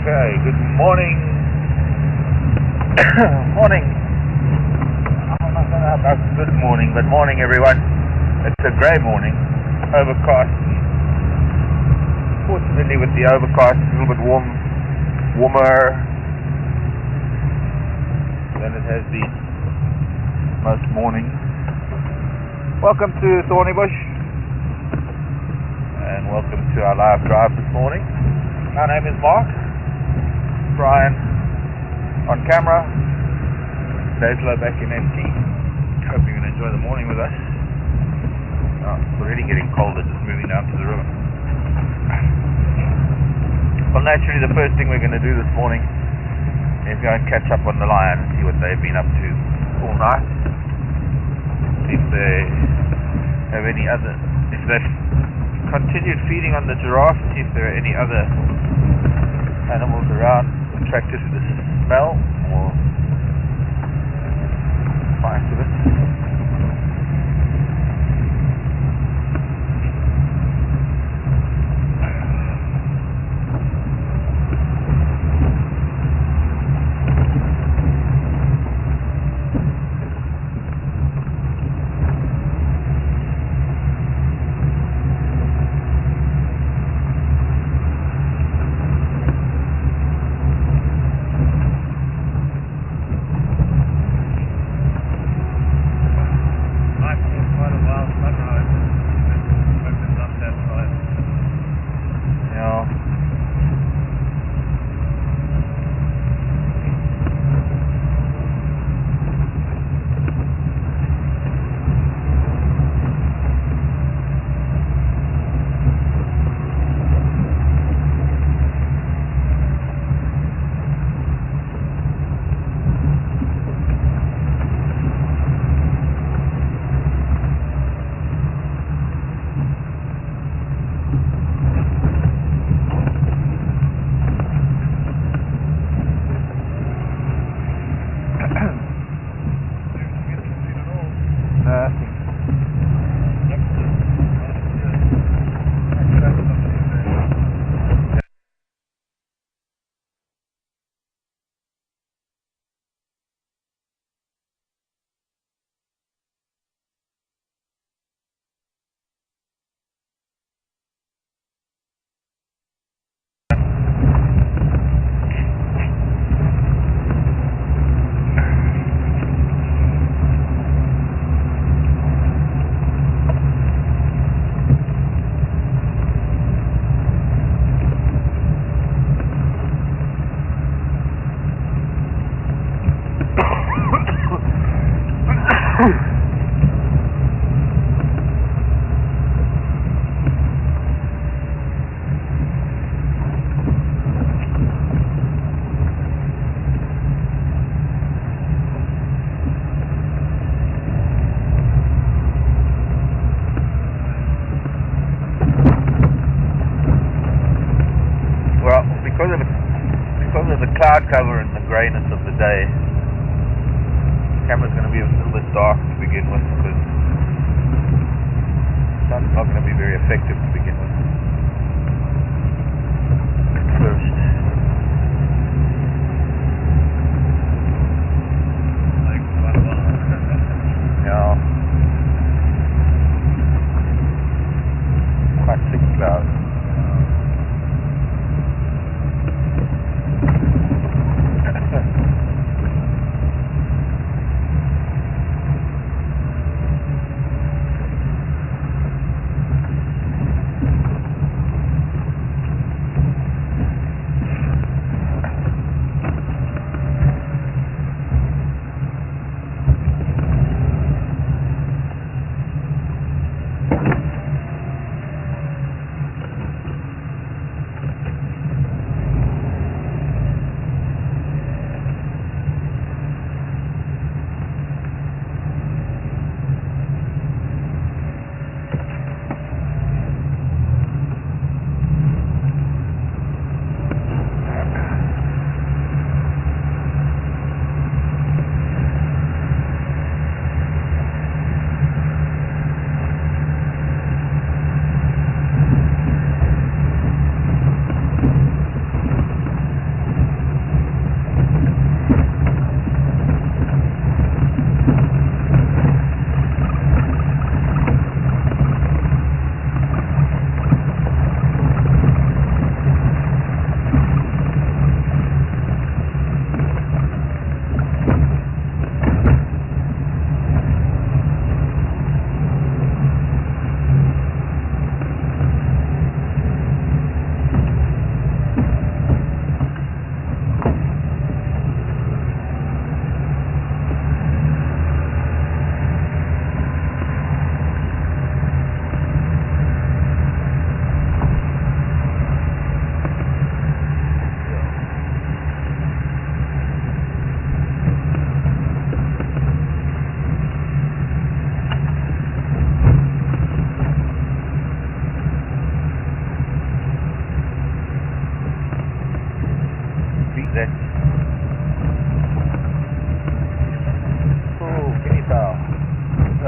Okay, good morning. Morning. I'm not going to have good morning, but morning everyone. It's a grey morning, overcast. Fortunately with the overcast, it's a little bit warmer than it has been most mornings. Welcome to Thornybush, and welcome to our live drive this morning. My name is Mark. Brian on camera. Dave's low back in MT. Hope you're going to enjoy the morning with us. Oh, it's already getting colder, just moving down to the river. Well, naturally, the first thing we're going to do this morning is go and catch up on the lion and see what they've been up to all night. See if they have any other, if they've continued feeding on the giraffe, see if there are any other animals around attracted to the smell or spice of it. Because of the cloud cover and the greyness of the day, the camera's going to be a little bit dark to begin with because the sun's not going to be very effective to begin with. At first. Yeah. Quite thick clouds.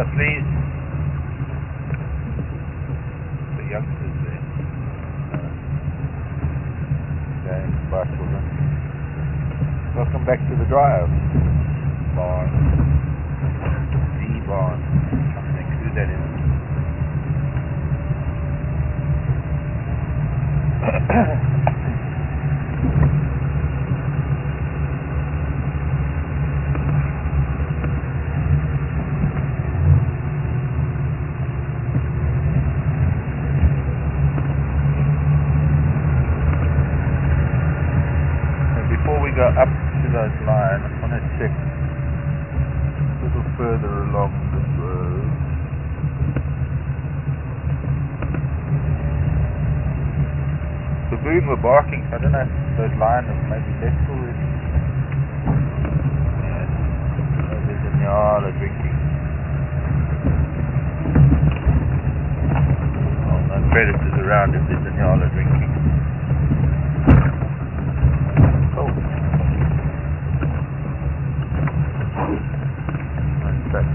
please. The youngsters there. Okay, bye children. Welcome back to the drive. Barn. The barn. I think who that is. Before we go up to those lines, I want to check a little further along this road. Baboon were barking, so I don't know if those lions have maybe left already. Yeah. Oh, there's a nyala drinking. Oh, no predators around if there's a nyala drinking. Oh. Nice track.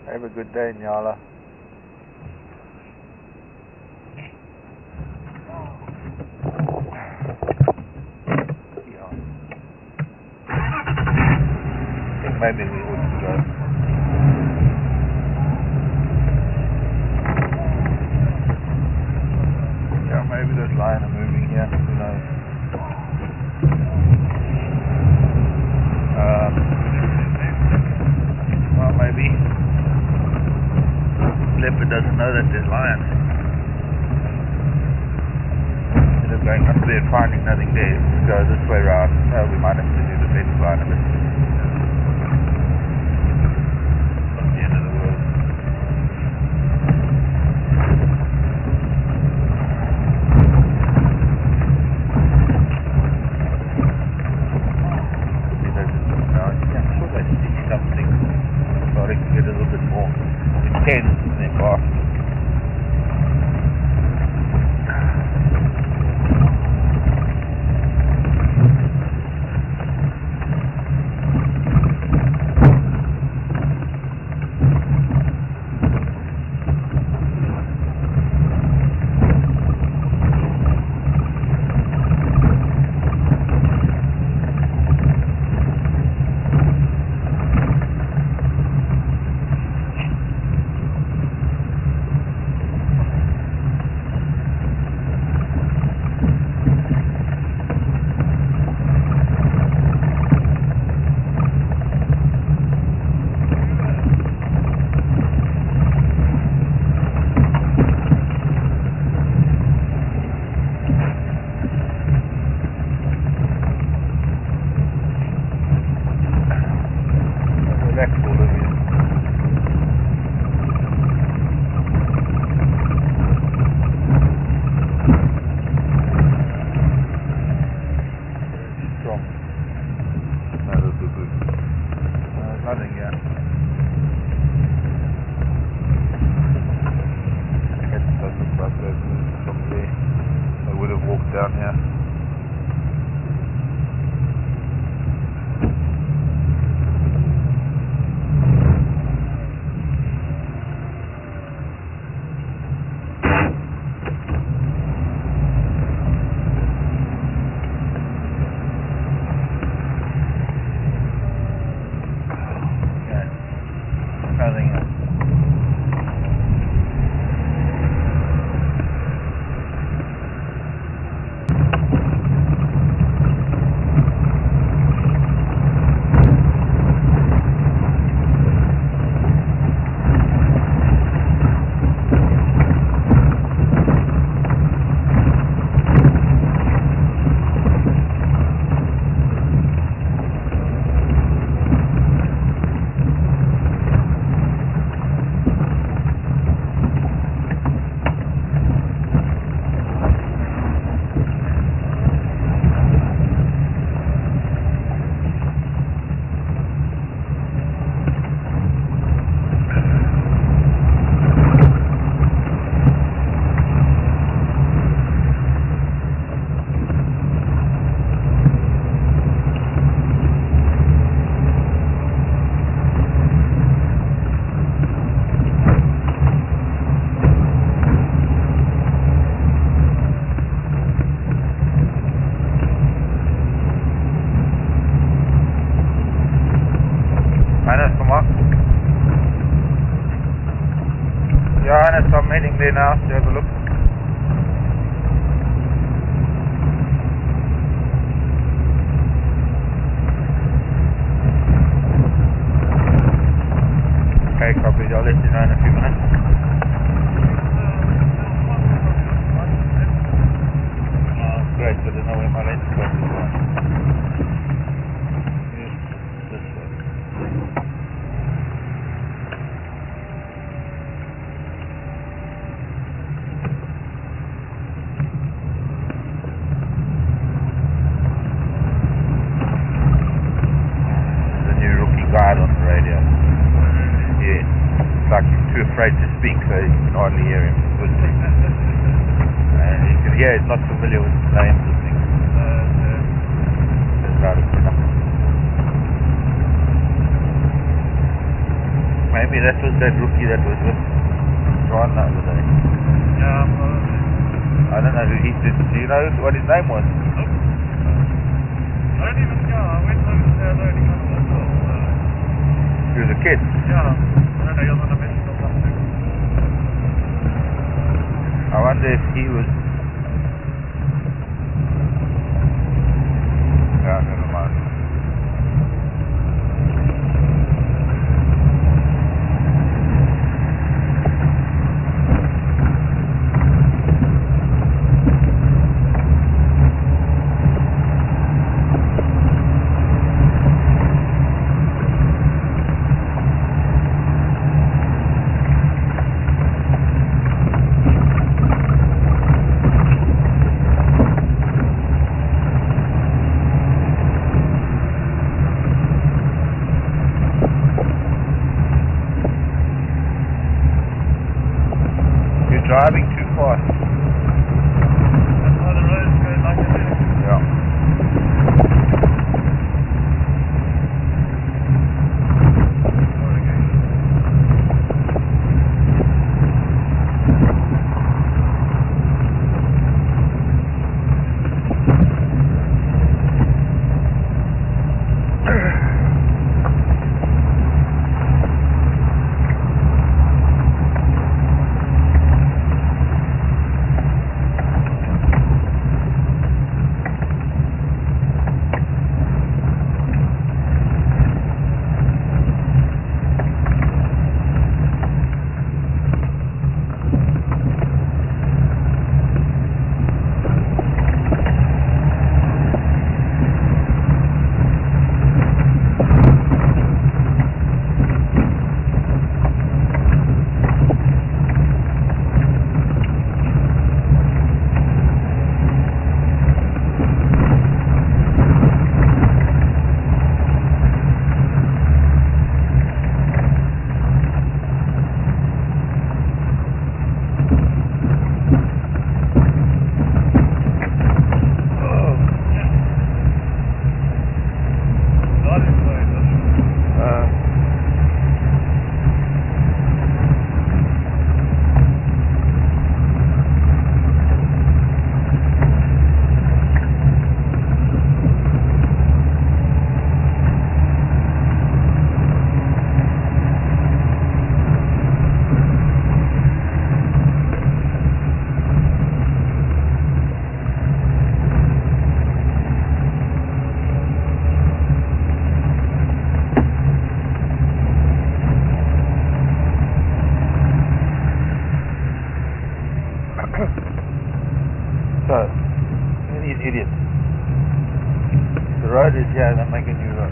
Have a good day, Nyala. Yeah. I think maybe we ought to go. Yeah, maybe those lions are moving here. Who knows? Well, maybe. Leopard doesn't know that there's lions. Instead of going up there and finding nothing there, just go this way round. No, we might have to do the fence line a bit. Not the end of the world. I'm sure they see something starting to get a little bit more intense in their barking. Ernest, I'm heading there now to have a look. Okay, copy. I'll let you know in a few minutes. Great, but I don't know where my lens goes as well. Yes, this way. There's a new rookie guide on the radio. Yeah, it's like he's too afraid to speak, so you can hardly hear him. Yeah, he's not familiar with the names of things. That's how it's pronounced. Maybe that was that rookie that was with John the other day. Yeah, probably. I don't know who he did. Do you know what his name was? Nope. I don't even know. I went over there already. He was a kid. Yeah. I don't know. He was on a mission or something. I wonder if he was... Yeah, never mind. Driving too fast. That's why the road's going like it is. Yeah. So, these idiots. The road is here, they're making a new road.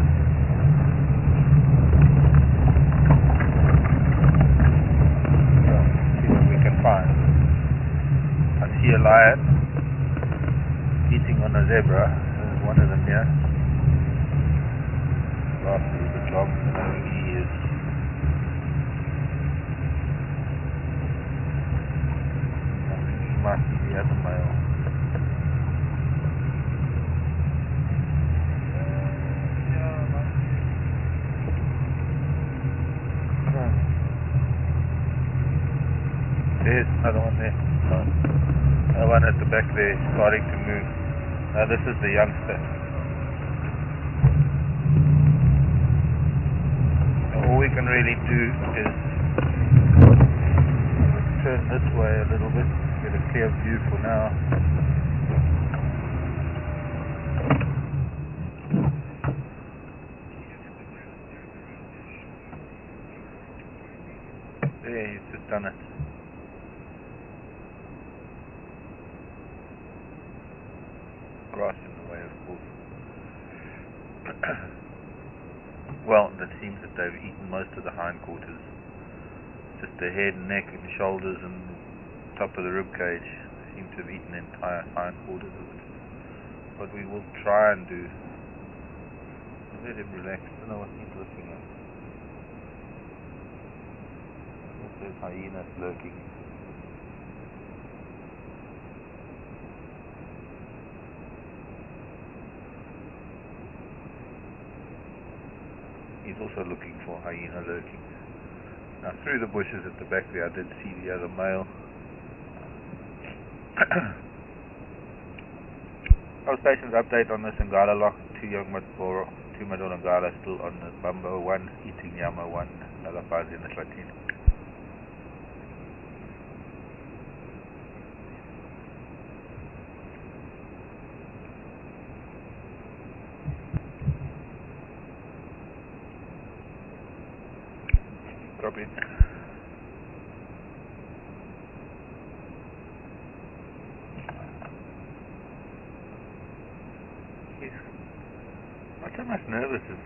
So, see what we can find. I see a lion eating on a zebra. There's one of them here. Last is the job, and he is. I think he might be the other male. There's another one there. Another one at the back there starting to move. Now this is the youngster. All we can really do is turn this way a little bit, get a clear view for now. There, he's just done it. Grass in the way, of course. Well, it seems that they've eaten most of the hindquarters. Just the head and neck and shoulders and top of the rib cage. They seem to have eaten the entire hindquarters of it. What we will try and do, let him relax. I don't know what he's looking at. There's hyenas lurking. He's also looking for hyena lurking. Now through the bushes at the back there I did see the other male. Our station's update on this Ngala lock. Two Madonna Ngala still on the Bumbo 1, eating Yama 1, another 5 in the Latin. Drop in. He's not so much nervous as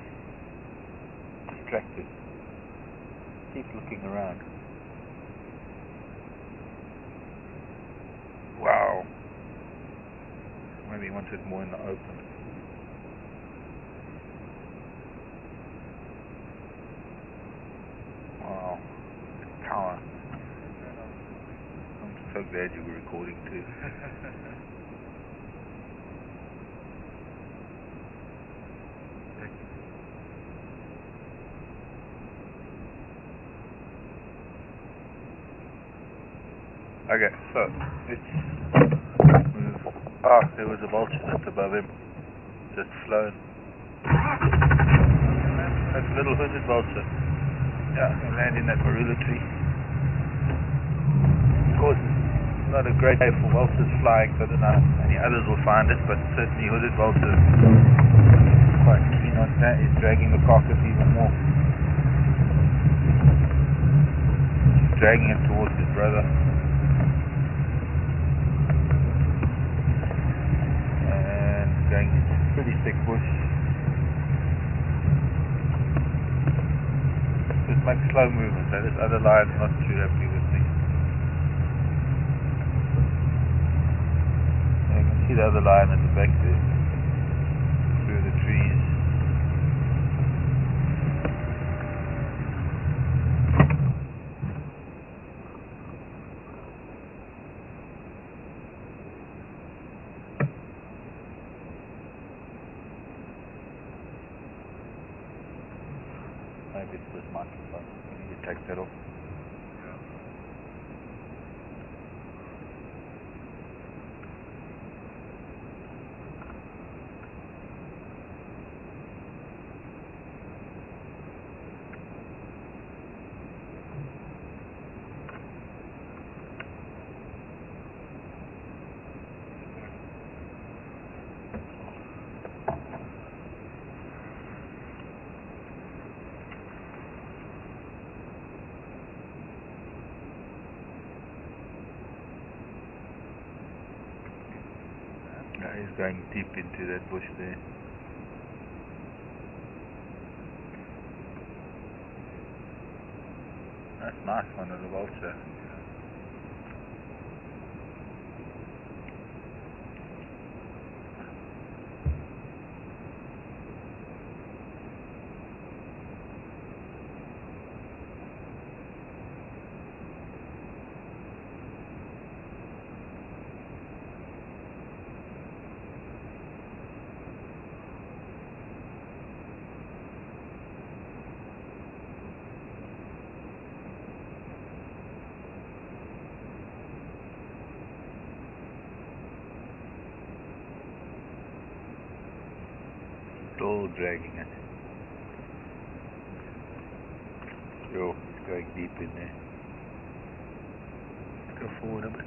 distracted. Keeps looking around. Wow. Maybe he wants it more in the open. Wow. Power. I'm so glad you were recording too. Okay, so let's move. Ah, there was a vulture just above him, just flown. That's a little hooded vulture. Yeah, he'll land in that marula tree. Of course, it's not a great day for vultures flying, so I don't know if any others will find it, but certainly hooded vultures quite keen on that. He's dragging the carcass even more. He's dragging it towards his brother. Going pretty thick bush. Just make slow movement, so this other lion's not too happy with me. You can see the other lion at the back there, through the trees. Maybe it's this microphone. I need to take that off. Now he's going deep into that bush there. That's nice one of the vulture. Still dragging it. Yo, it's going deep in there. Go forward a bit.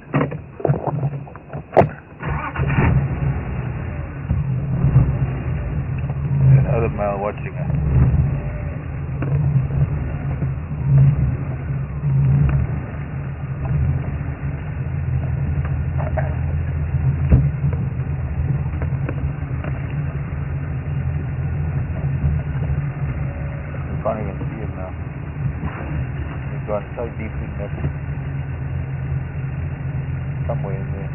Another male watching us. You can't even see him now. He's gone so deep in that. Somewhere in there.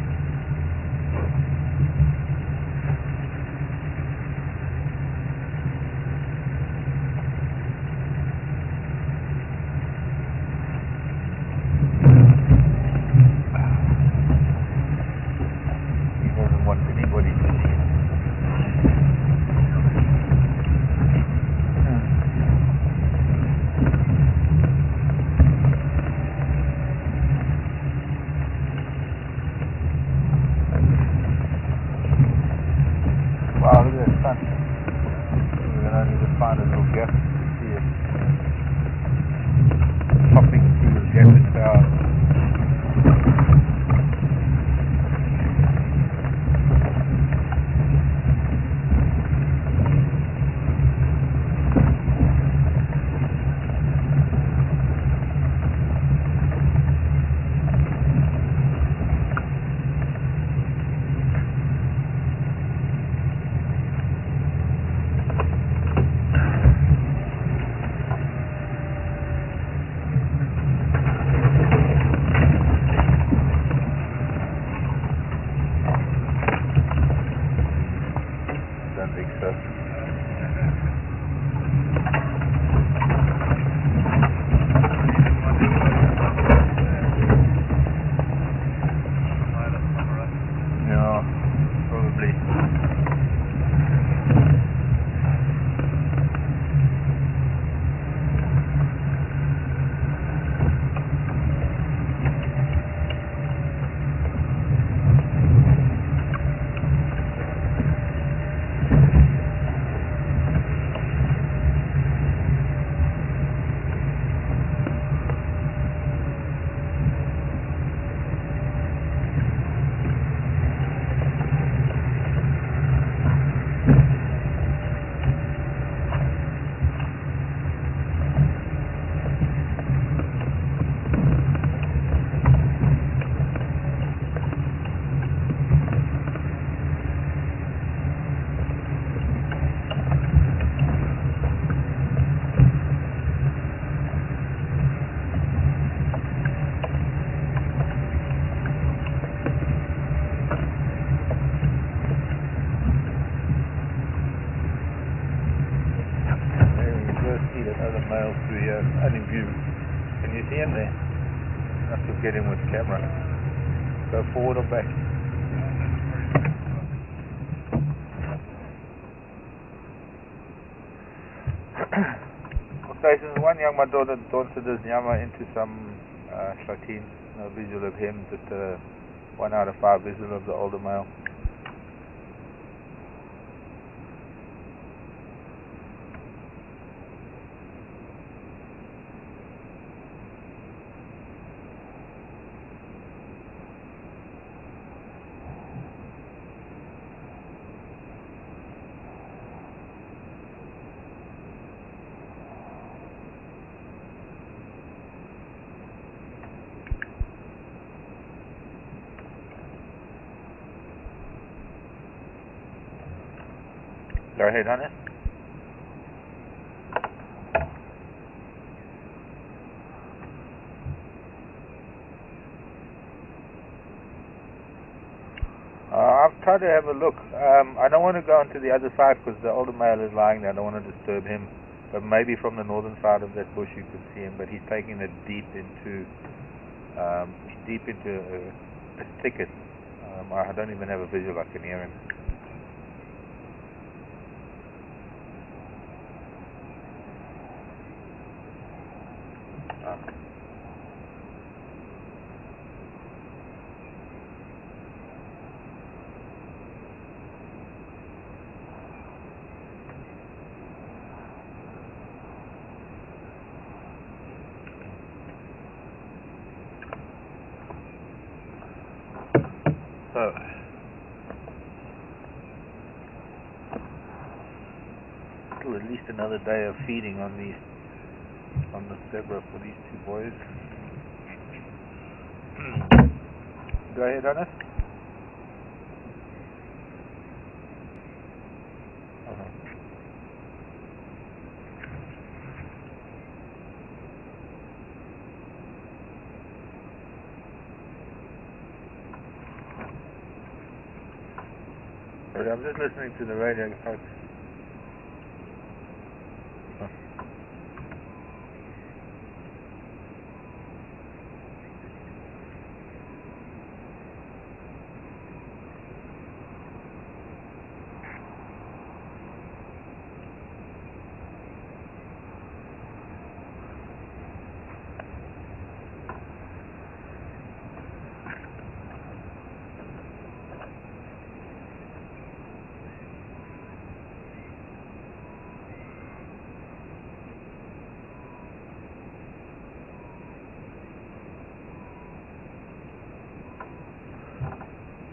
He doesn't want anybody to see him. Wow, look at that sun. We can only just find a little gap to see it. Popping through the gap in clouds. Don't think so. Yeah, probably. See that other male through here, only view. Can you see him there? I have to get him with camera. Go forward or back? Stations 1 young Madonna Doncedas Nyama into some Shatin. No visual of him, but 1 out of 5 visual of the older male. Go ahead, honey. I've tried to have a look. I don't want to go onto the other side because the older male is lying there. I don't want to disturb him. But maybe from the northern side of that bush you could see him. But he's taking it deep into a thicket. I don't even have a visual. I can hear him. So, still at least another day of feeding on the zebra for these two boys. Go ahead on it. I'm just listening to the radio, folks.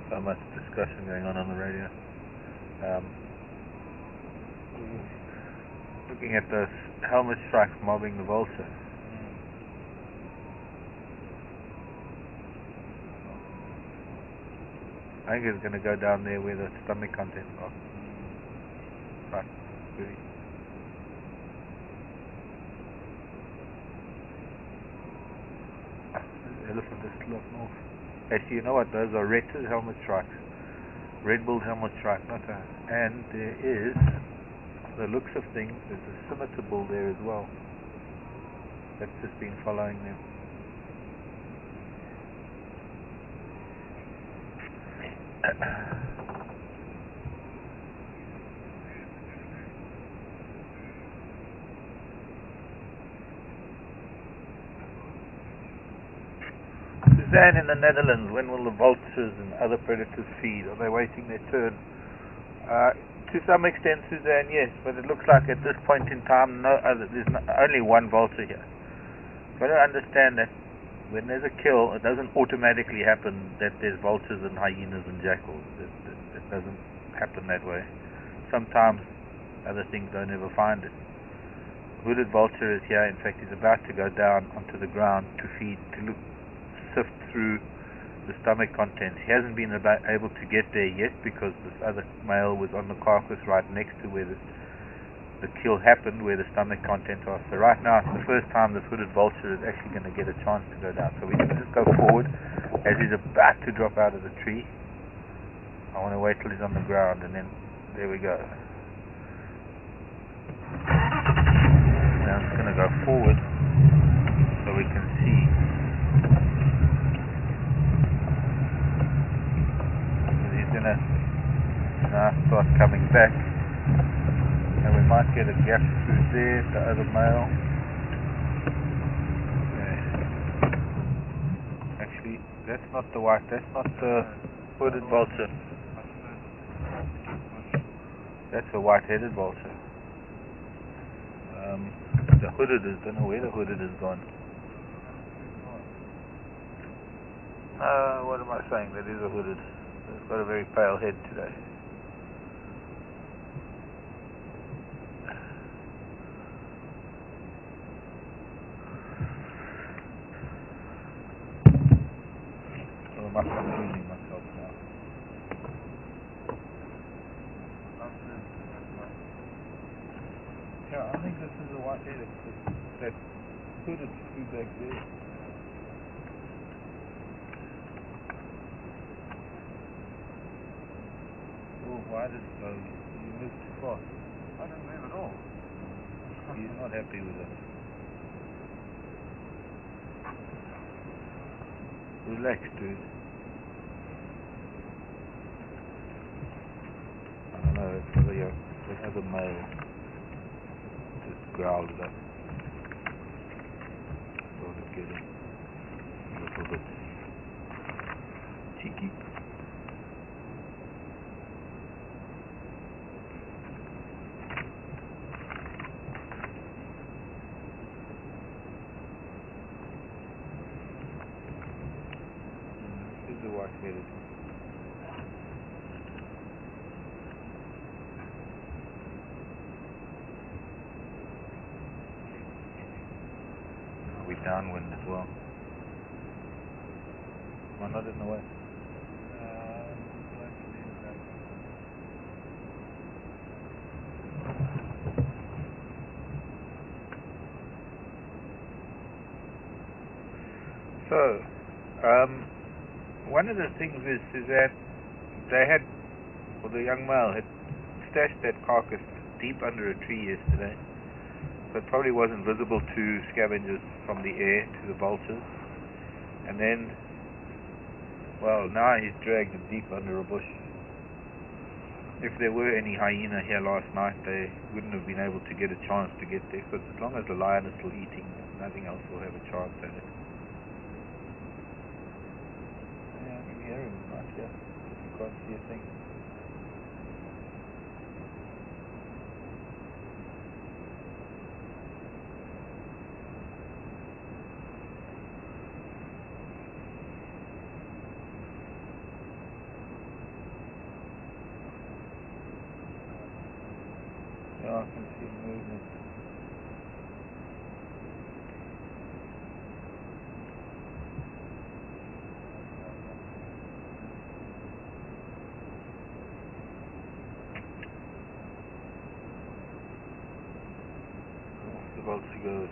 So much discussion going on the radio. Looking at those helmet strikes mobbing the vulture. I think it's going to go down there where the stomach contents are. Right, really. The elephant is still up north. Actually, you know what? Those are Rett's helmet strikes. Red-billed helmet strike, not a... And there is, the looks of things, there's a scimitar bull there as well. That's just been following them. Suzanne in the Netherlands, when will the vultures and other predators feed? Are they waiting their turn? To some extent, Suzanne, yes, but it looks like at this point in time, there's only one vulture here. You've got to understand that when there's a kill, it doesn't automatically happen that there's vultures and hyenas and jackals. It doesn't happen that way. Sometimes other things don't ever find it. Hooded vulture is here. In fact, he's about to go down onto the ground to feed, sift through the stomach contents. He hasn't been able to get there yet because this other male was on the carcass right next to where the kill happened, where the stomach contents are. So right now it's the first time this hooded vulture is actually going to get a chance to go down. So we're going to just go forward as he's about to drop out of the tree. I want to wait till he's on the ground, and then there we go. Now I'm just going to go forward so we can see. Gonna now start coming back, and we might get a gap through there, the other male. Okay. Actually, that's not the white, that's not the hooded vulture. That's a white-headed vulture. The hooded is, don't know where the hooded is gone. What am I saying? That is a hooded. It's got a very pale head today. Well, I'm confusing myself now. Yeah, I think this is a white-headed. That hooded flew back there. Why did it go? You moved too far. I didn't move at all. He's not happy with it. Relax, dude. I don't know, it's another male. Just growled it up. Started getting a little bit cheeky. White-headed. downwind as well. Am I not in the way? So, one of the things is that they had, or the young male had stashed that carcass deep under a tree yesterday, so it probably wasn't visible to scavengers from the air, to the vultures. And then, well, now he's dragged it deep under a bush. If there were any hyena here last night, they wouldn't have been able to get a chance to get there, because as long as the lion is still eating, nothing else will have a chance at it. Yeah, I can hear him right here. You can't see a thing. Yeah, I can see movement. Off the vulture goes.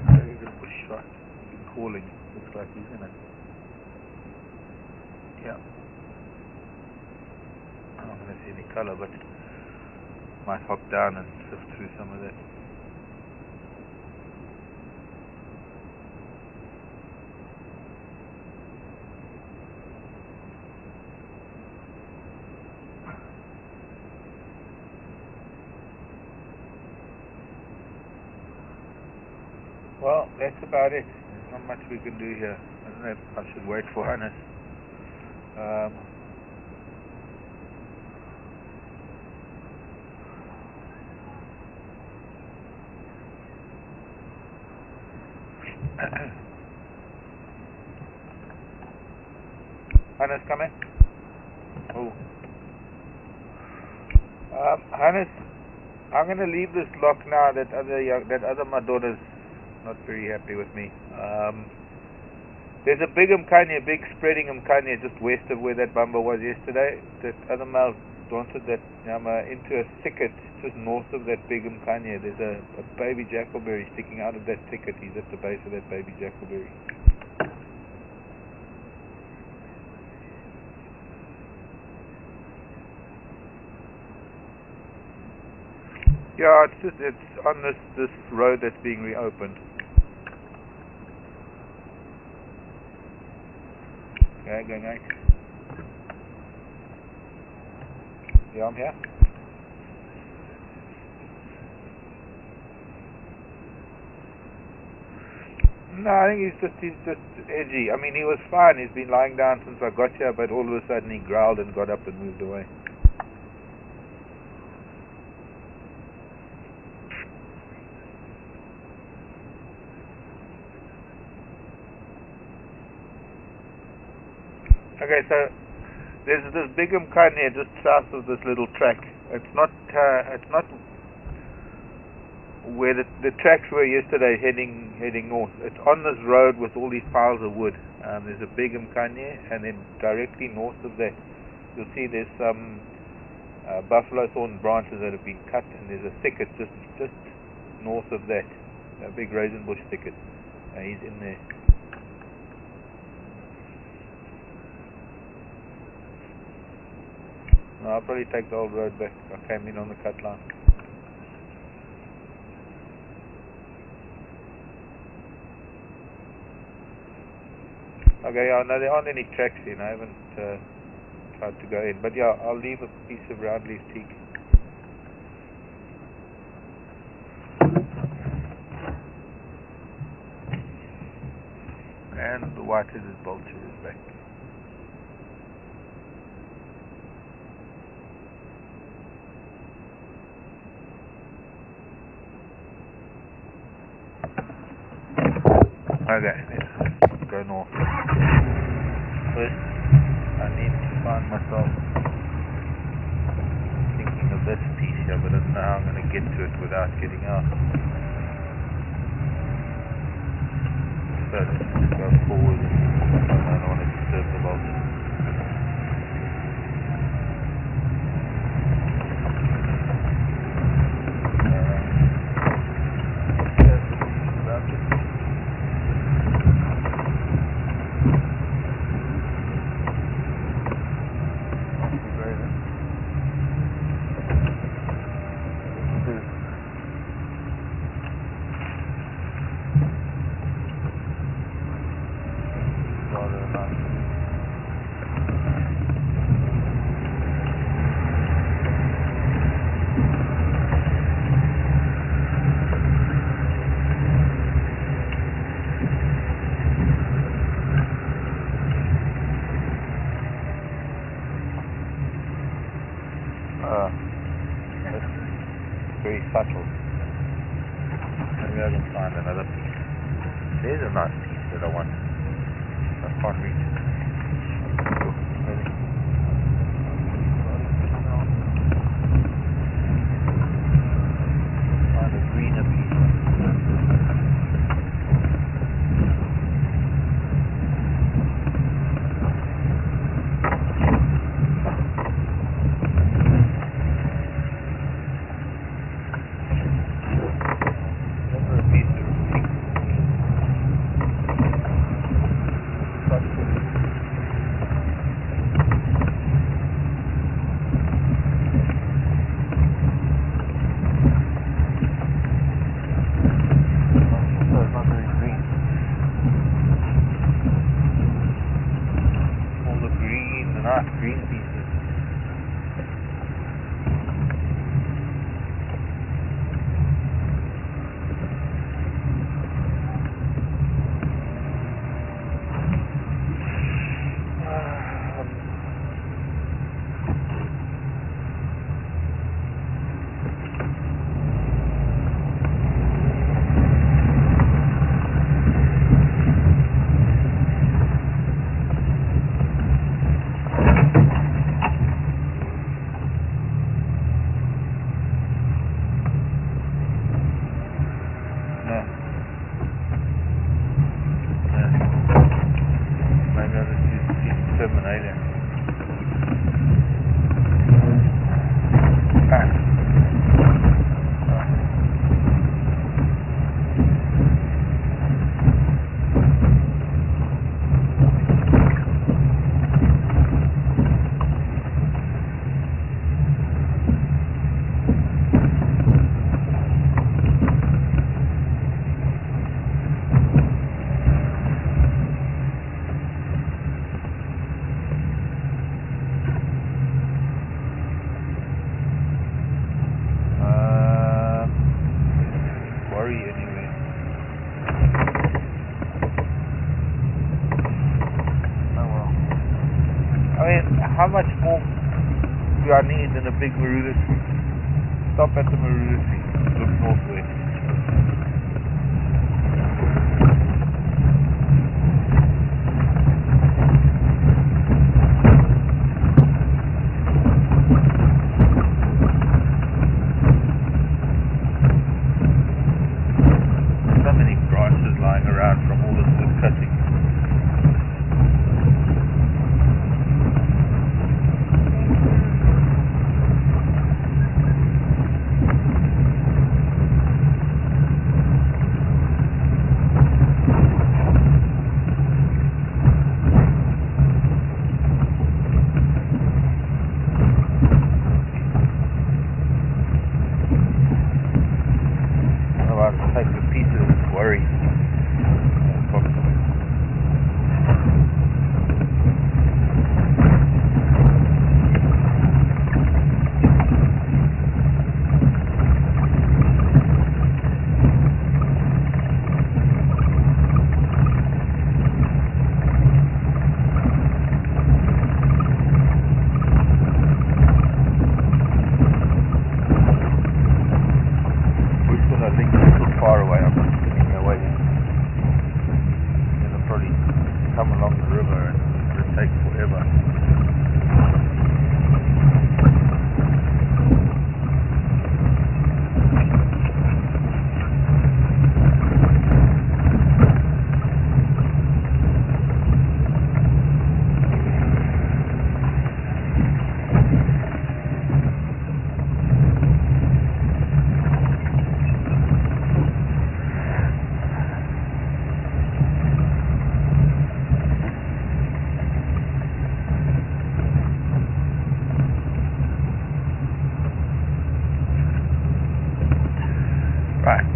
Very good bush shot. Calling. Looks like he's gonna. Yeah. I'm not gonna see any color, but might hop down and sift through some of that. Well, that's about it. There's not much we can do here. I don't know if I should wait for Hannes. Hannes, come in. Oh. Hannes, I'm going to leave this lock now. That other Madona's not very happy with me. There's a big Mkanye, big spreading Mkanye just west of where that bumper was yesterday. That other male wanted that Nyama into a thicket just north of that big Mkanye. There's a baby jackalberry sticking out of that thicket. He's at the base of that baby jackalberry. Yeah, it's on this road that's being reopened. Okay, going right. Yeah, I'm here. No, I think he's just edgy. I mean, he was fine. He's been lying down since I got here, but all of a sudden he growled and got up and moved away. Okay, so there's this big Mkanye just south of this little track. It's not where the tracks were yesterday heading north. It's on this road with all these piles of wood. There's a big Mkanye, and then directly north of that you'll see there's some buffalo thorn branches that have been cut, and there's a thicket just north of that, a big raisin bush thicket. He's in there. No, I'll probably take the old road back. I came in on the cut line. Okay, yeah, no, there aren't any tracks in. I haven't tried to go in. But yeah, I'll leave a piece of round leaf teak. And the white-headed vulture is back. Okay, let's go north. First, I need to find myself thinking of this piece here, but I don't know how I'm going to get to it without getting out. So let's just go forward. I don't want to disturb the vultures. Very subtle. Maybe I can find another piece. There's a nice piece that I want. I can't reach it. Find a greener piece. Green pieces. How much more do I need in a big Marula tree? Stop at the Marula tree. Look northwest. So many branches lying around from all this wood cutting.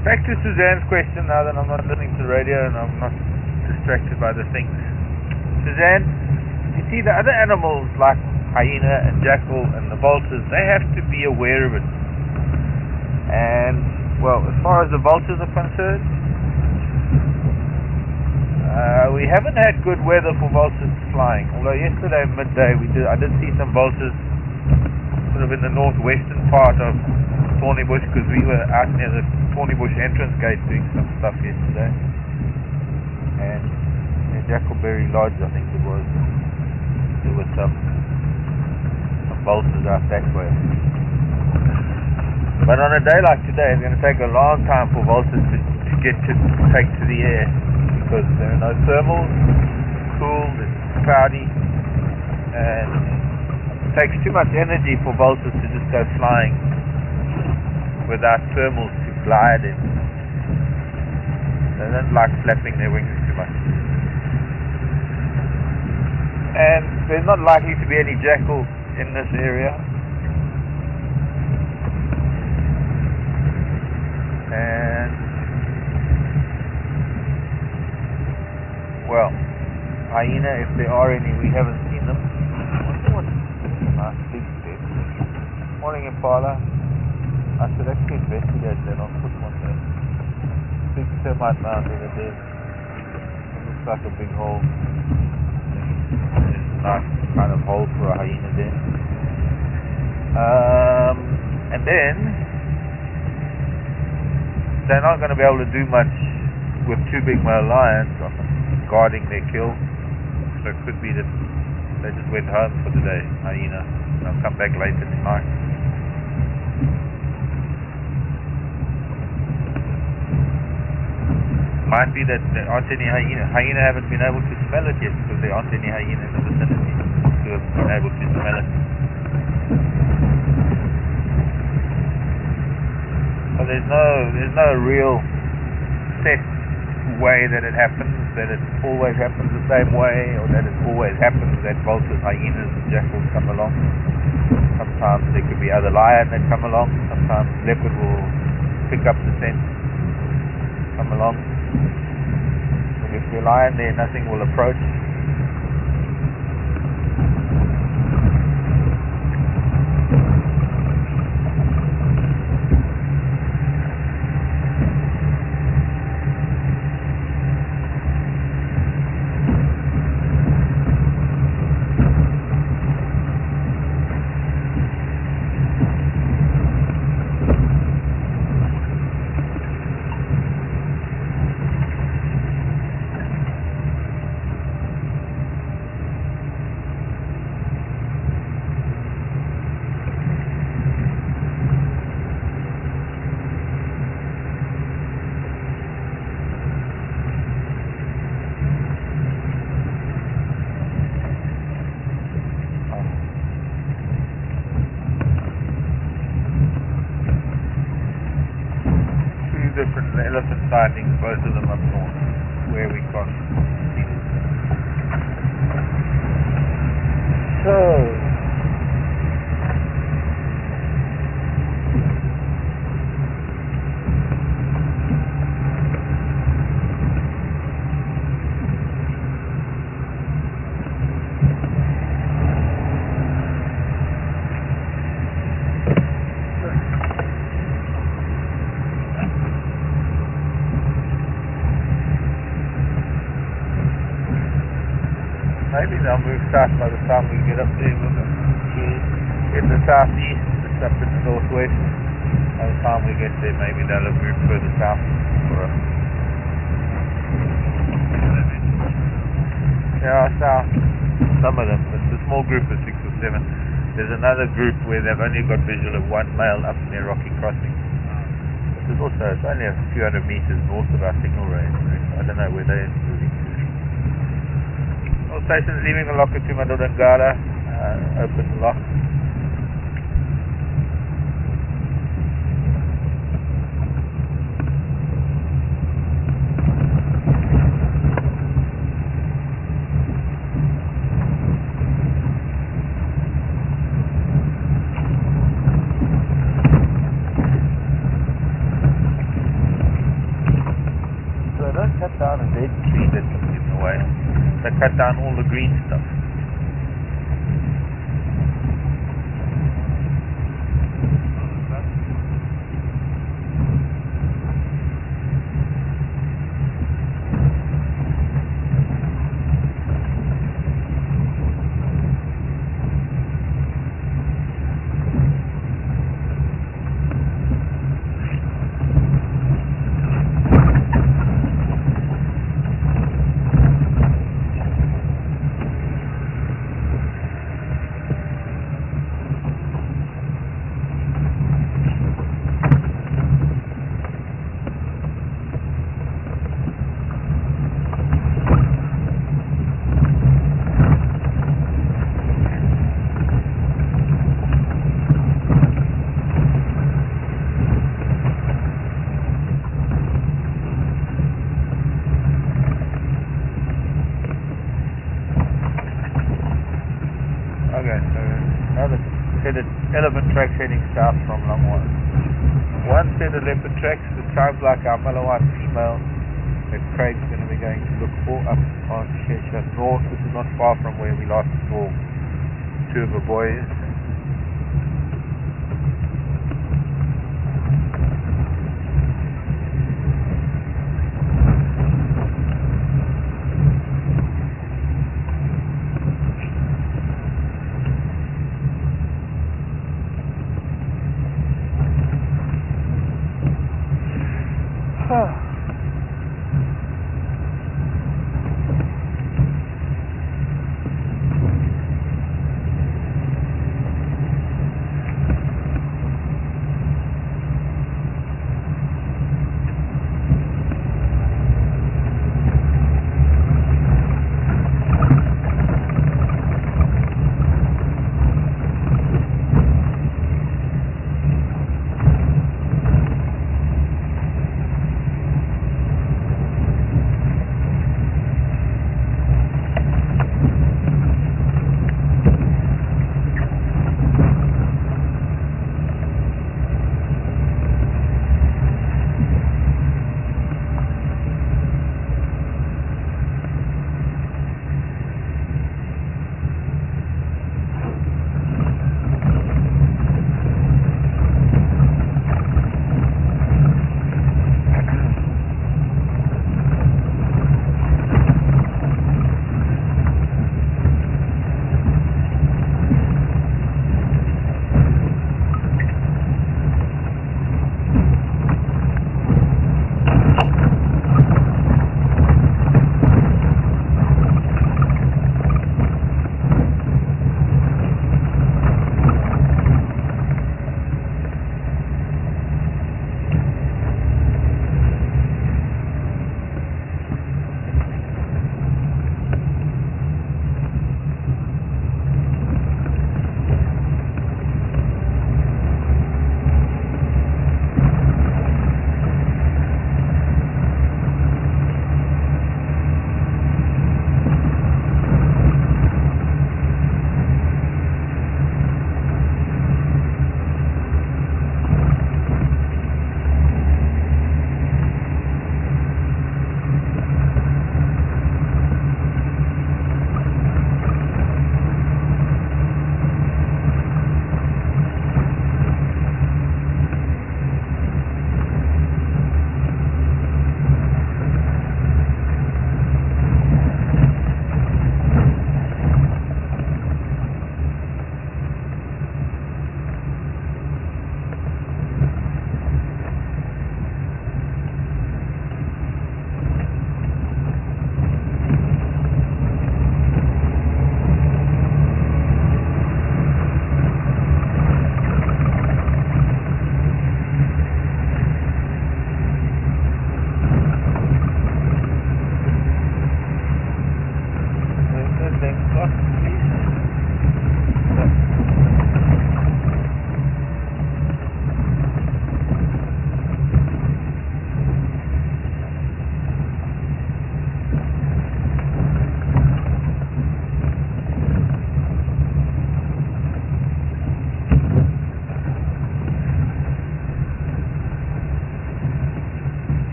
Back to Suzanne's question now that I'm not listening to the radio and I'm not distracted by the things. Suzanne, you see the other animals like hyena and jackal and the vultures, they have to be aware of it. And, well, as far as the vultures are concerned, we haven't had good weather for vultures flying. Although yesterday midday I did see some vultures sort of in the northwestern part of Thornybush, because we were out near the Thornybush entrance gate doing some stuff yesterday. And near Jackleberry Lodge, I think it was, there were some vultures out that way. But on a day like today, it's going to take a long time for vultures to take to the air, because there are no thermals, it's cool, it's cloudy, and it takes too much energy for vultures to just go flying without thermals to glide in. They don't like flapping their wings too much. And there's not likely to be any jackal in this area. And, well, hyena, if there are any, we haven't seen them. I wonder what nice big fish. Morning, Impala. I should actually investigate that. I'll put one there. Big termite mound over there. It looks like a big hole. There's a nice kind of hole for a hyena there. And then they're not going to be able to do much with two big male lions guarding their kill. So it could be that they just went home for the day, hyena. They'll come back later tonight. Might be that there aren't any hyena. Hyena haven't been able to smell it yet, because there aren't any hyena in the vicinity who have been able to smell it. So there's no real set way that it happens, that it always happens the same way, or that it always happens that vultures, hyenas, and jackals come along. Sometimes there could be other lion that come along. Sometimes leopard will pick up the scent, come along. If there's lion there, nothing will approach. Different elephant sightings, both of them up north, where we can't see them. So, maybe they'll move south by the time we get up there. In the southeast, it's up in the northwest. By the time we get there, maybe they'll have moved further south for us. Yeah, south. Some of them. It's a small group of 6 or 7. There's another group where they've only got visual of one male up near Rocky Crossing. It's only a few hundred meters north of our signal range. I don't know where they're moving to. All stations leaving the locker to Madodangara, open lock. cut down all the green stuff. Okay, so another set of elephant tracks heading south from Longwan. One set of leopard tracks, it sounds like our Malawan female that Craig's going to be going to look for up on Cheshire North. This is not far from where we last saw two of the boys.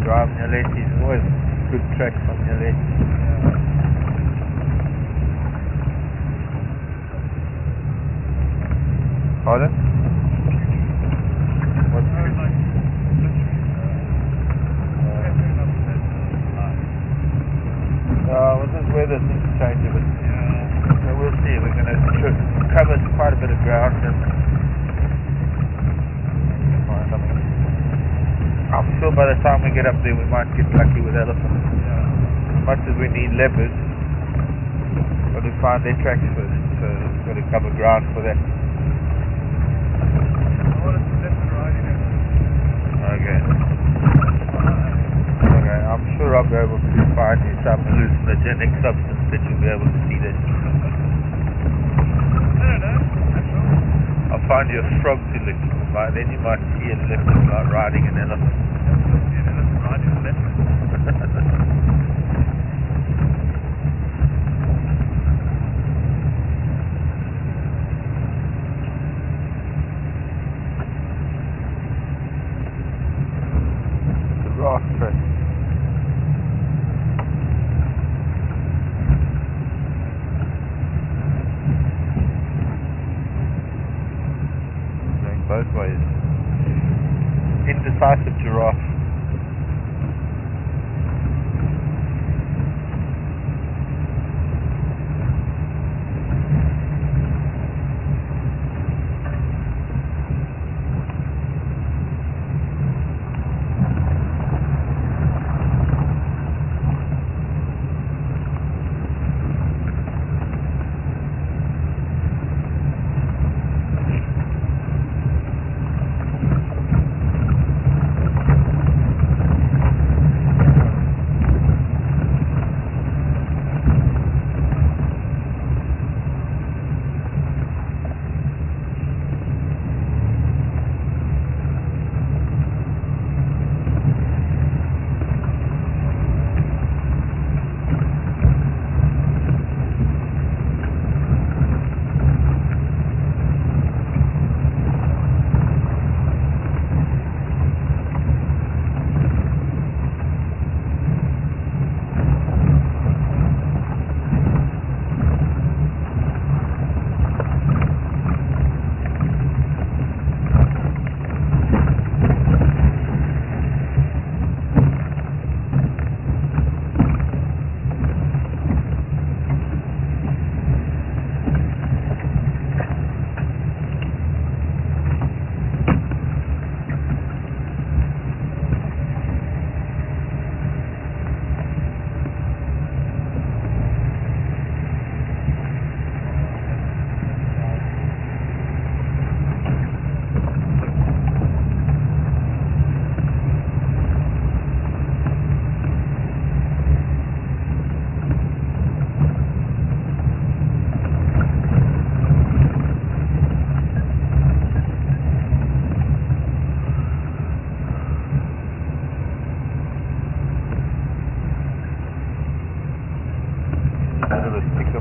drive Nyaleti. There's always good tracks on Nyaleti. Pardon? What's No, like, with this weather things change a bit. yeah. So we'll see. We're going to cover quite a bit of ground and find something. I'm sure by the time we get up there we might get lucky with elephants. As much as we need leopards, we've got to find their tracks first. So we've got to cover ground for that. Okay. Okay, I'm sure I'll be able to find you some hallucinogenic substance that you'll be able to see that. I'll find you a frog to lick. Then you might see a leopard like riding an elephant. Grass track. Going both ways. Indecisive giraffe.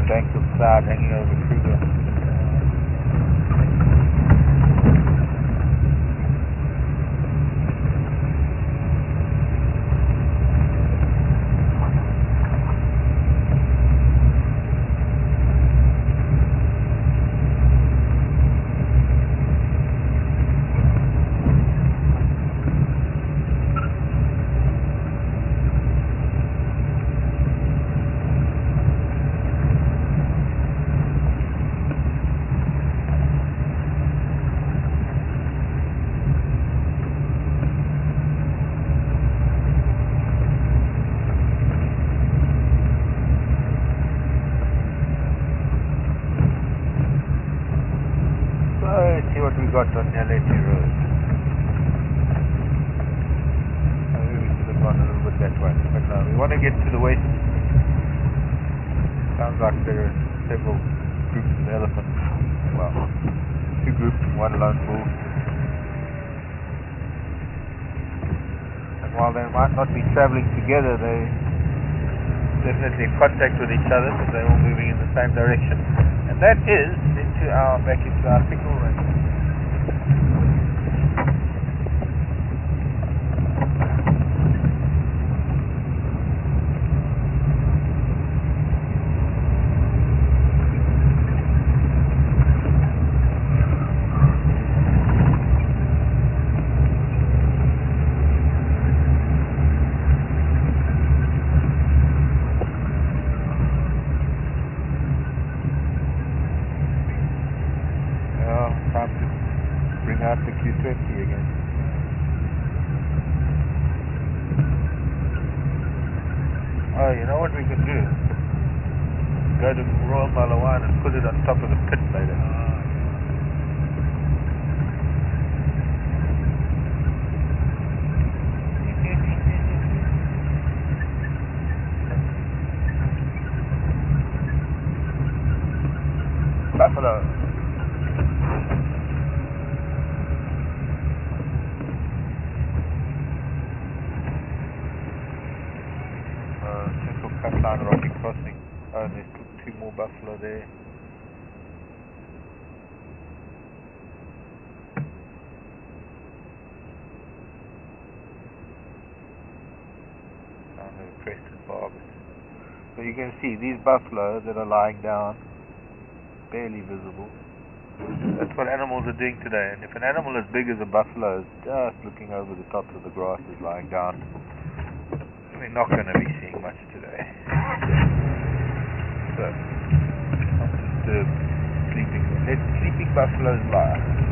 Bank of cloud hanging over Kruger. What we got on Nyaleti Road. Maybe we should have gone a little bit that way, but no, we want to get to the west. Sounds like there are several groups of elephants. Well, two groups and one lone bull. And while they might not be traveling together, they definitely in contact with each other because they're all moving in the same direction. And that is back into our pickle range. out the Q20 again. Oh, you know what we can do? Go to Royal Malawan and put it on top of the pit later. Buffalo. Central Cut Line Rocky Crossing. Oh, and there's two more buffalo there. Down there, Preston Barbers. So you can see these buffalo that are lying down, barely visible. That's what animals are doing today. And if an animal as big as a buffalo is just looking over the tops of the grasses lying down, we're not going to be seeing much today. So, not disturb sleeping. Let sleeping buffaloes lie.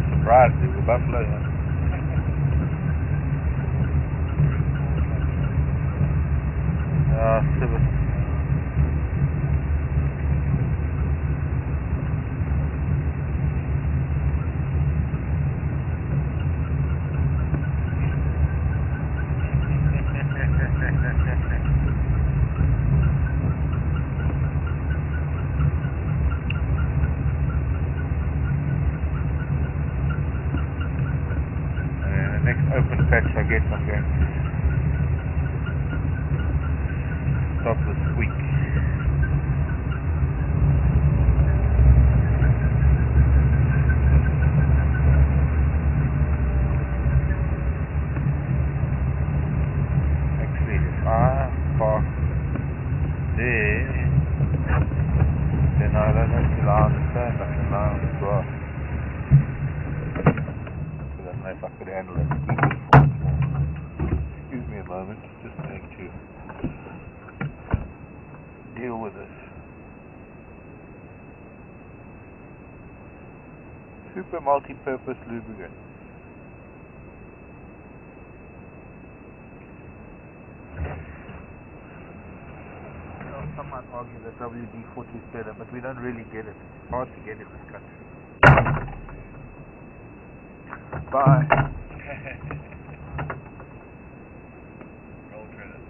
Surprised it was a buffalo. Silver. Next open patch, I guess I'm going to stop this week. Actually, if I park there, then I don't have to lie on the sand, I can lie on the grass. I don't know if I could handle it. Excuse me a moment, just going to deal with this. Super multi-purpose lubricant. Well, some might argue that WD-40 is better, but we don't really get it. It's hard to get in this country. Bye. Roll credit.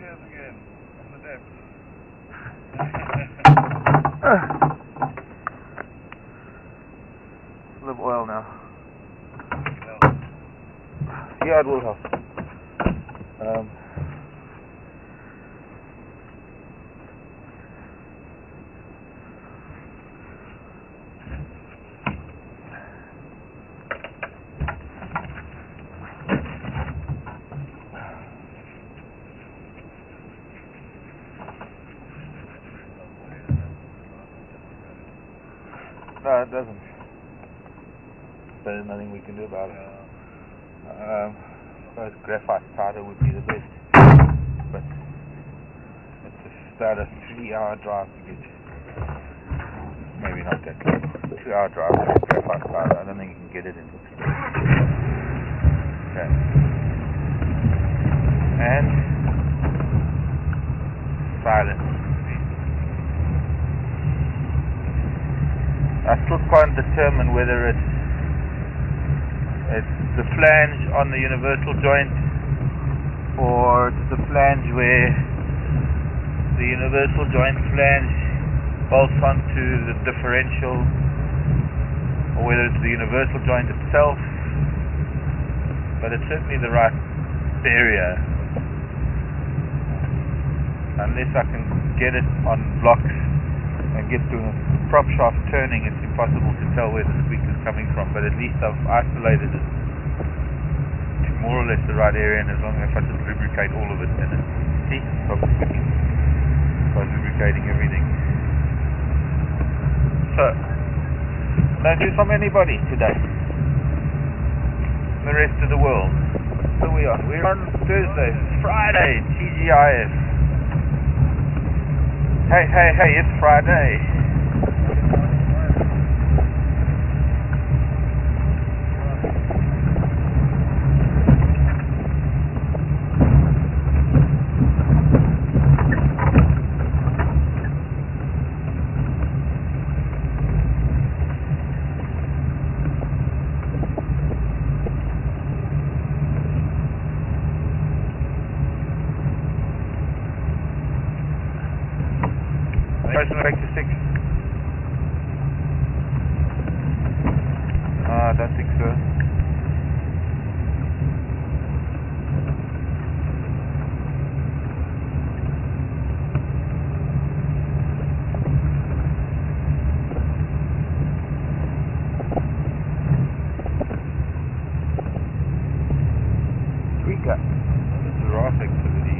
Again, on the depth. Full of oil now. Yeah, it will help. Um, no, it doesn't. There's nothing we can do about it. I suppose graphite powder would be the best, but it's about a 3-hour drive to get. Maybe not that close. 2-hour drive to get graphite powder. I don't think you can get it in. Okay. And silence. I still can't determine whether it's the flange on the universal joint or it's the flange where the universal joint flange bolts onto the differential, or whether it's the universal joint itself, but it's certainly the right area. Unless I can get it on blocks and get to a prop shaft turning, it's impossible to tell where the squeak is coming from, but at least I've isolated it to more or less the right area, and as long as I just lubricate all of it, then it's, see, stop squeaking by lubricating everything. So, no news from anybody today. The rest of the world. So we're on Thursday, Friday, TGIF. Hey, it's Friday. Back to 6. I don't think so. Tweaker. That's a raw activity.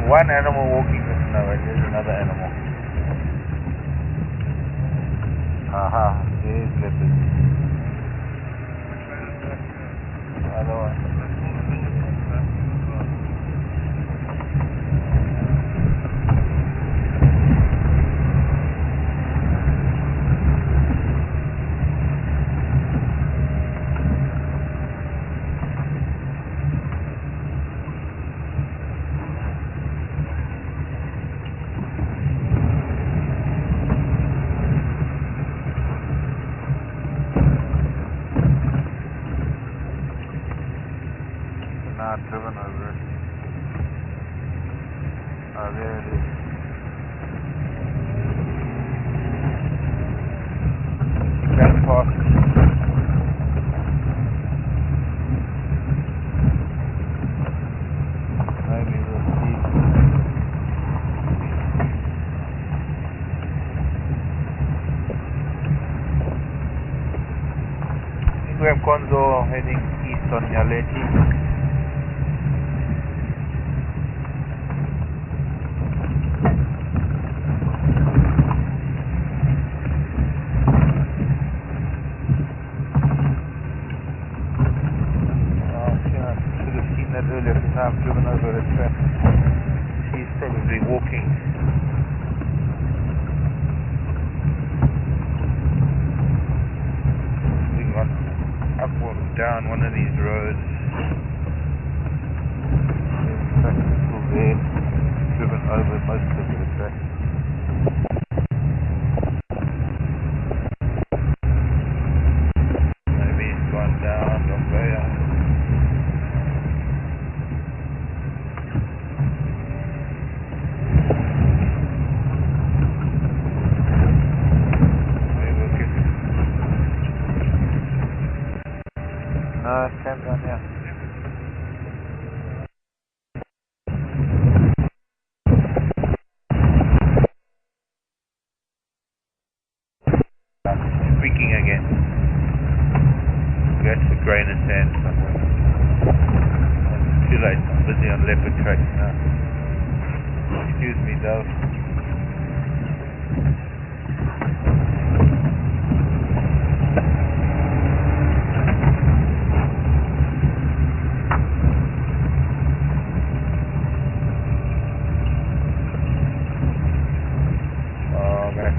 One animal walking the snow, and there's another animal. Aha, there's leopards. Other one. Not driven over it. Oh, there it is. Gas past. Maybe we'll see. heading east on Yaleti. Earlier, because now I've driven over her track. She's probably walking. We got up or down one of these roads. There's track still there. Driven over most of the track. Maybe it's gone down Dombaya. No, it's came down here. Squeaking again. That's a grain of sand somewhere. It's too late, I'm busy on leopard tracks now. Excuse me, Dove.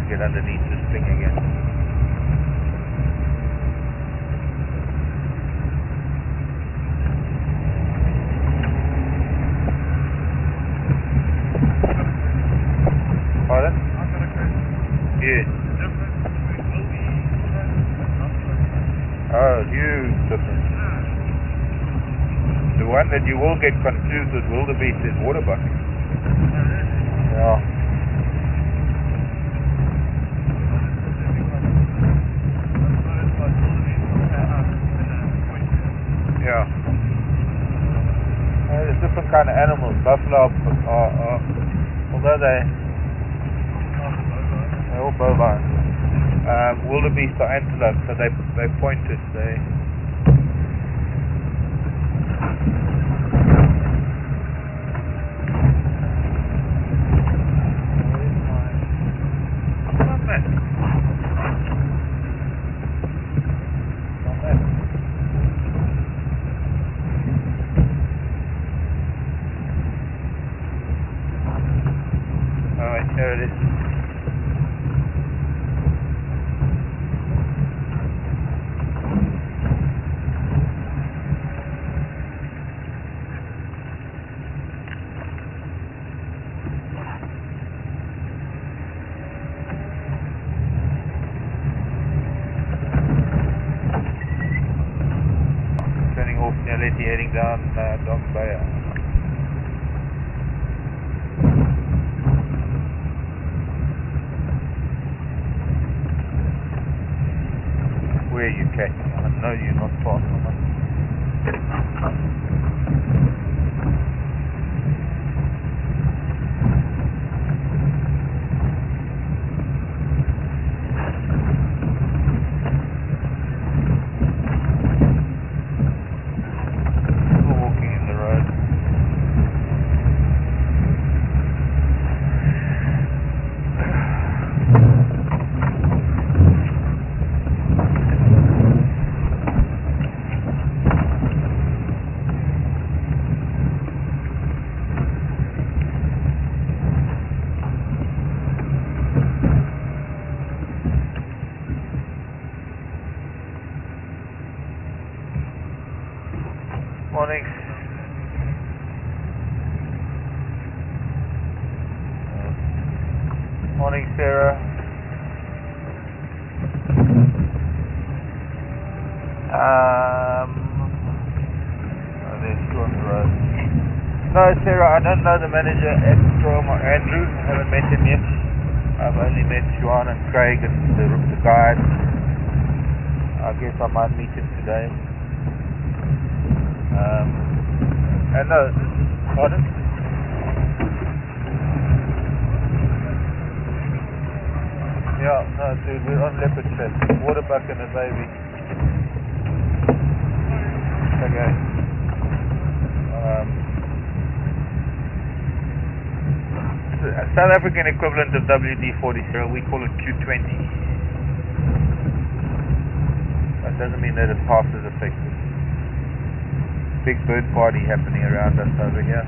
Get underneath this thing again. Pardon? I've got a question. Yes. Difference between Oh, huge difference. The one that you will get confused with wildebeest is water buck. Yeah. Yeah. There's different kind of animals. Buffalo are although they're all bovine. Wildebeest are antelope, so they pointed. There it is. Turning off Nyaleti, heading down Dombaya. Where are you catching? I know you're not far from us. Still walking in the road. Morning. Morning, Sarah. Oh, there's two on the road. No, Sarah, I don't know the manager at Strom or Andrew. I haven't met him yet. I've only met Juan and Craig and the guide. I guess I might meet him today. And no, pardon? Yeah, no, dude, we're on leopard track. Waterbuck and a baby. Okay. South African equivalent of WD-40, we call it 220. That doesn't mean that it's half as effective. Big bird party happening around us over here.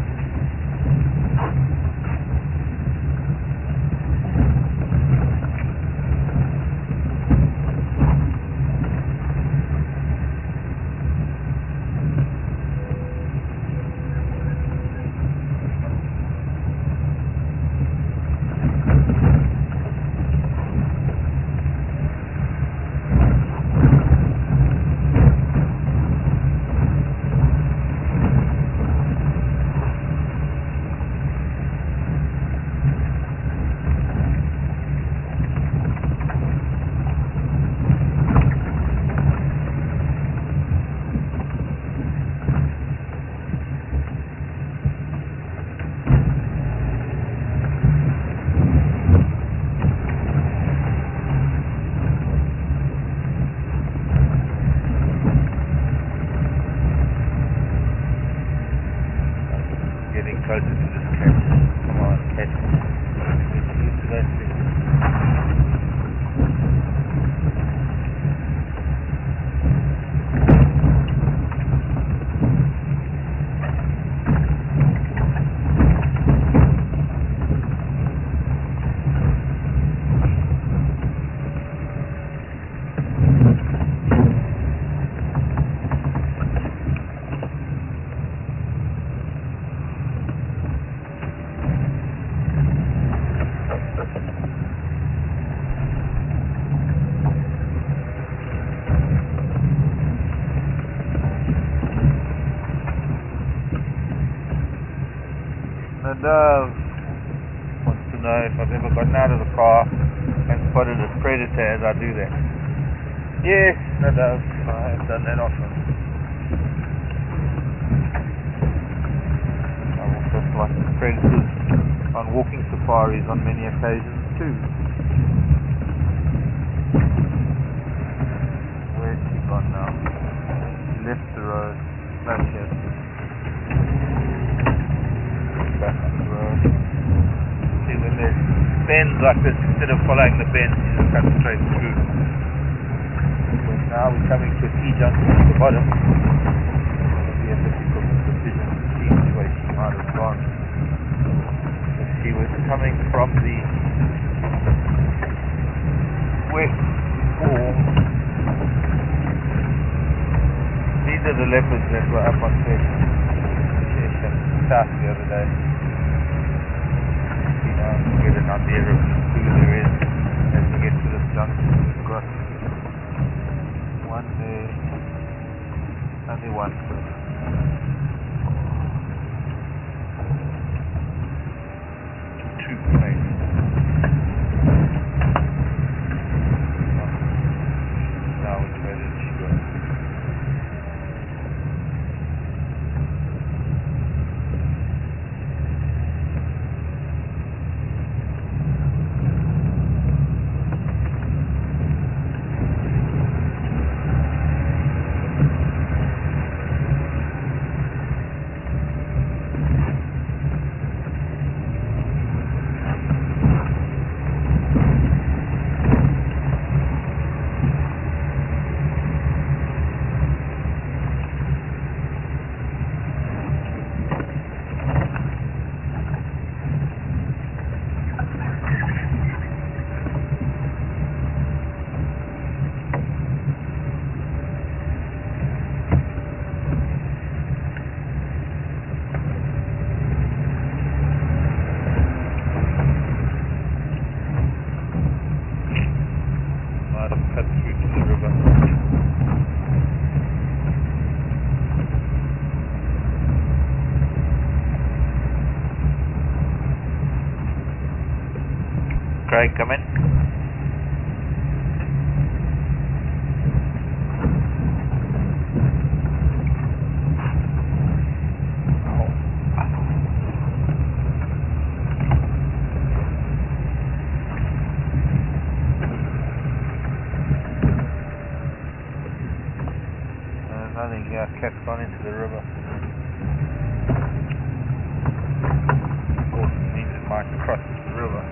Getting closer to this cat. Come on, cat. Get used to that thing. The dove wants to know if I've ever gotten out of the car and spotted a predator as I do that. Yes, the dove. I have done that often. I've also spotted predators on walking safaris on many occasions too. Where's she gone now? She left the road. Back here. Back to the road. See, when there's bends like this, instead of following the bends, you just cut straight through. But now we're coming to a T-junction at the bottom. It'll be a difficult decision to see which way she might have gone. If she was coming from the west or these are the leopards that were up on south the other day. You know, to get an idea of who there is as we get to this junction. We've got one there, only one further. Two planes. Now which way did she go? Cut through to the river. Craig, come in. Nothing Yeah, cat's gone into the river. Also means it might cross the river.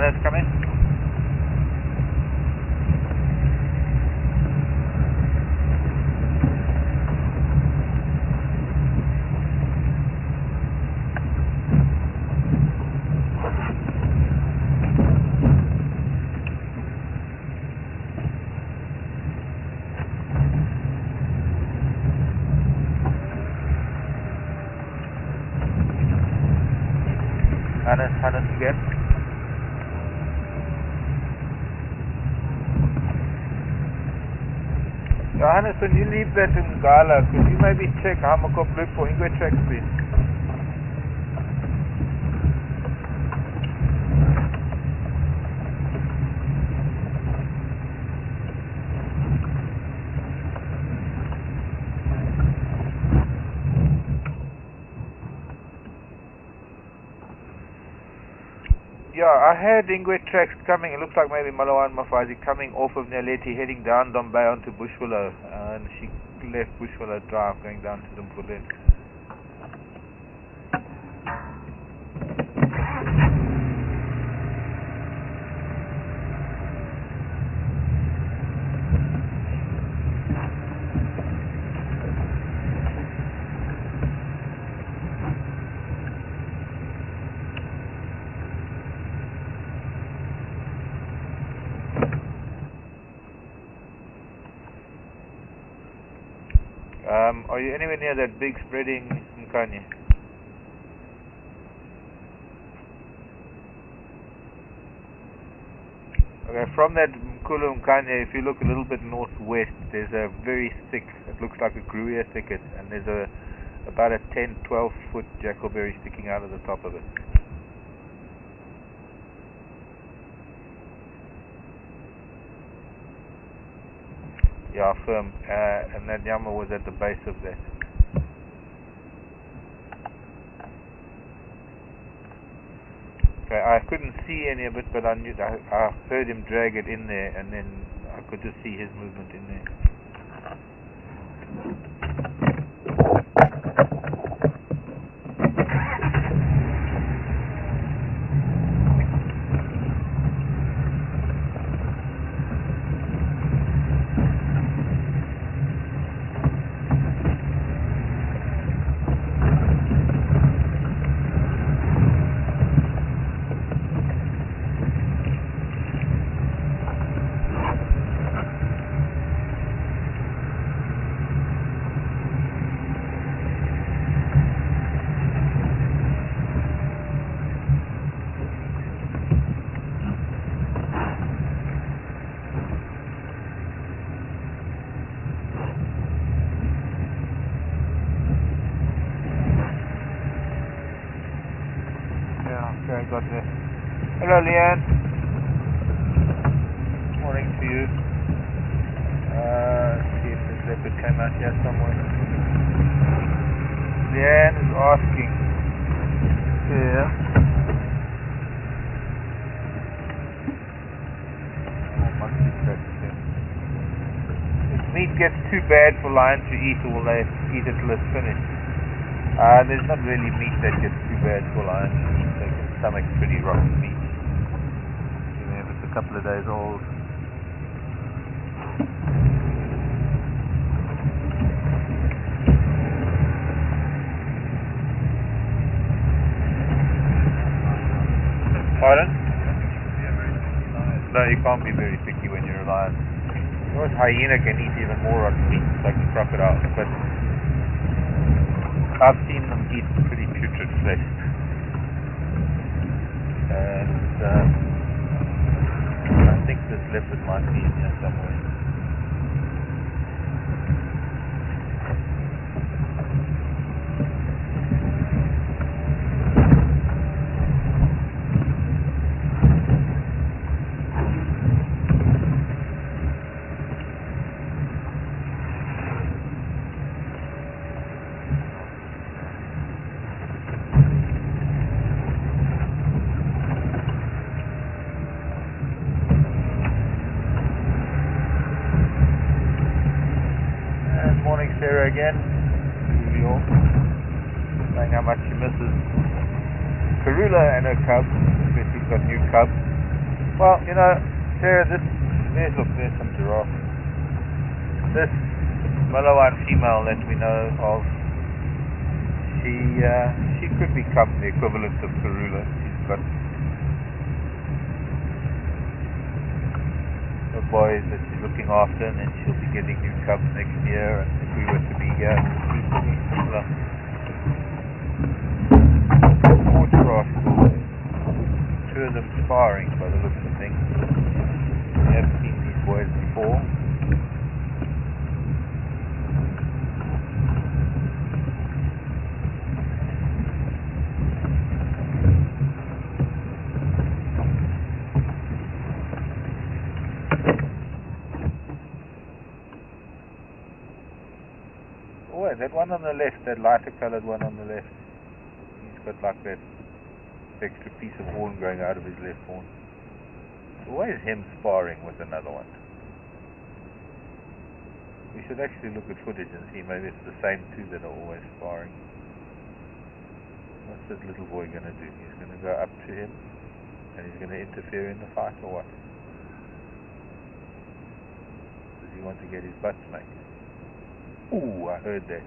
Let's come in. Hannes again. Hannes, when you leave that in Gala, could you maybe check Hamakop look for Ingwe tracks, please? Yeah, I had Ingwe tracks coming. It looks like maybe Malawan Mafazi coming off of Naleti, heading down Dombay onto Bushwillow, and she left Bushwillow Drive going down to Dumpulen. Are you anywhere near that big spreading Mkanye? Okay, from that Mkulu Mkanye, if you look a little bit northwest, there's a very thick, it looks like a Gruyere thicket, and there's about a 10-12 foot jackalberry sticking out of the top of it. Yeah, firm. And that Yama was at the base of that. Okay, I couldn't see any of it, but I heard him drag it in there, and then I could just see his movement in there. Okay, I got this. Hello, Leanne. Morning to you. See if this leopard came out here somewhere. Leanne is asking. Yeah. Must be correct, yeah. If meat gets too bad for lions to eat, or will they eat it till it's finished? There's not really meat that gets too bad for lions. Their stomach's pretty rotten meat. Even if it's a couple of days old. Pardon? No, you can't be very picky when you're a lion. You know, hyena can eat even more rotten meat, like the crocodile, but I've seen them eat pretty putrid flesh. And I think this leopard might be in here somewhere. Sarah again, usual, saying how much she misses Karula and her cubs, especially she's got new cubs. Well, you know, Sarah, there's some giraffes. This Malawan female that we know of, she could become the equivalent of Karula. She's got her boys that she's looking after, and then she'll be getting new cubs next year, and if we were to be here, it would be something similar. More giraffes over there. Two of them sparring by the looks of things. We have seen these boys before. Oh, that one on the left, that lighter coloured one on the left, he's got like that extra piece of horn growing out of his left horn. Always him sparring with another one. We should actually look at footage and see maybe it's the same two that are always sparring. What's this little boy going to do? He's going to go up to him and he's going to interfere in the fight, or what? Does he want to get his butt smacked? Ooh, I heard that.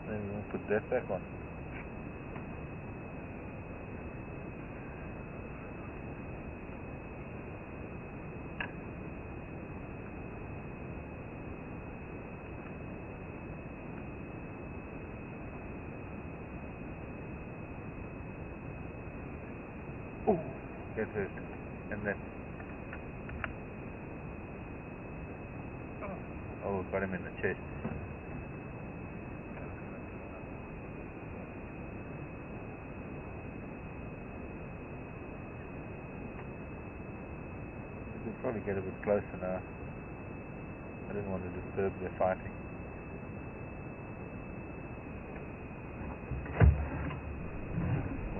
Maybe we'll put that back on. Ooh, that hurt. And that. Oh, got him in the chest. We could probably get a bit closer now. I didn't want to disturb their fighting.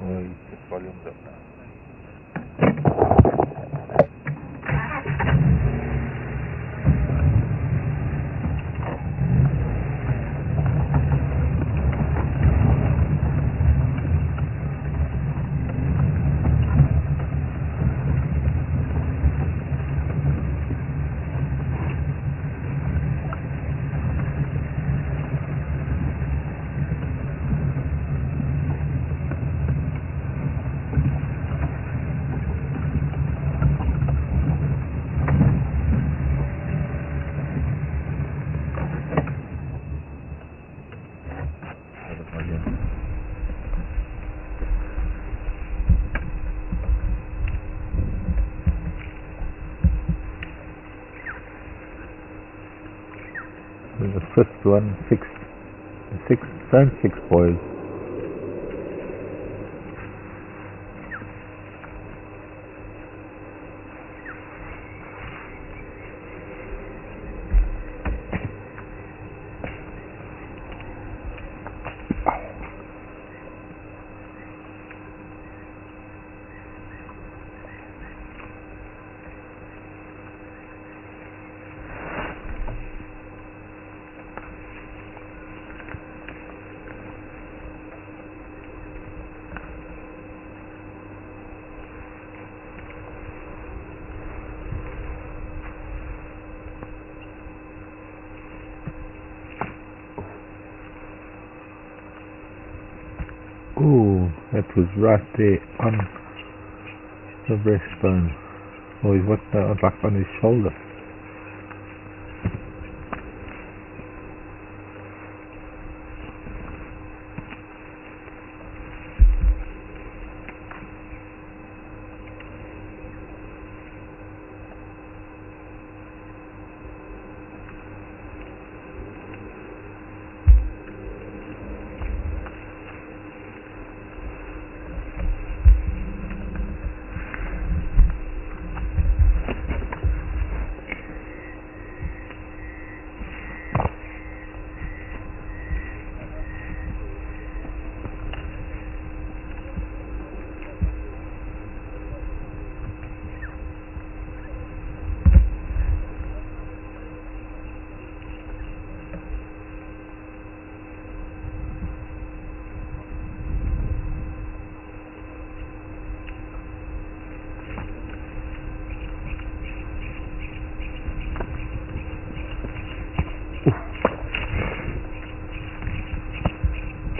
Oh, he's put volumes up now. The fifth one, six boys. Ooh, that was right there on the breastbone. Oh, he's like on his shoulder.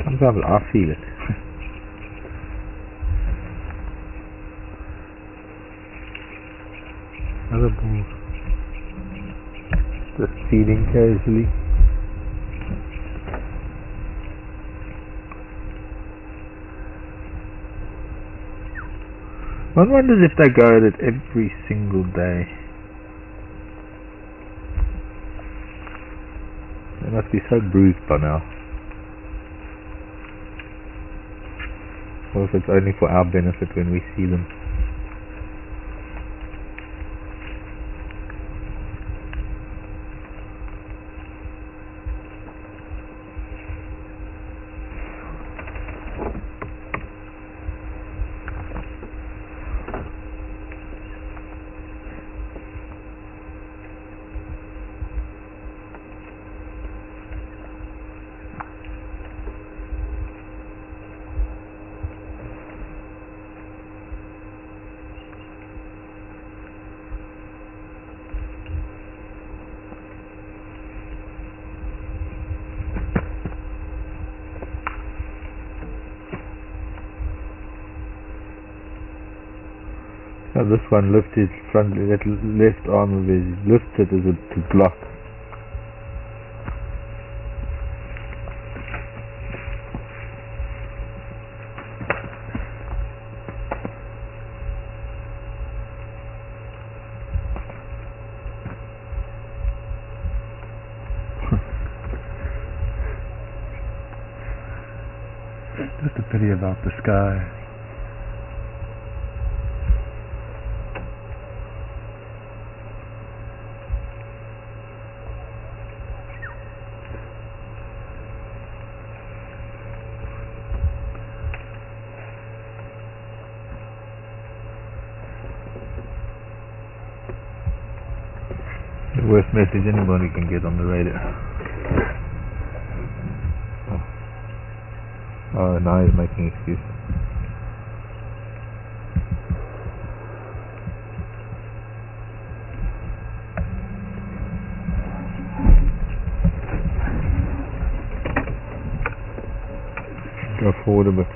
Sometimes I feel it. Other bulls just feeding casually. One wonders if they go at it every single day. They must be so bruised by now. Or if it's only for our benefit when we see them. Now this one lifts his front, that left arm of his, lifts it as to block. Just a pity about the sky. The worst message anybody can get on the radio. Oh, now he's making excuses. Go forward a bit.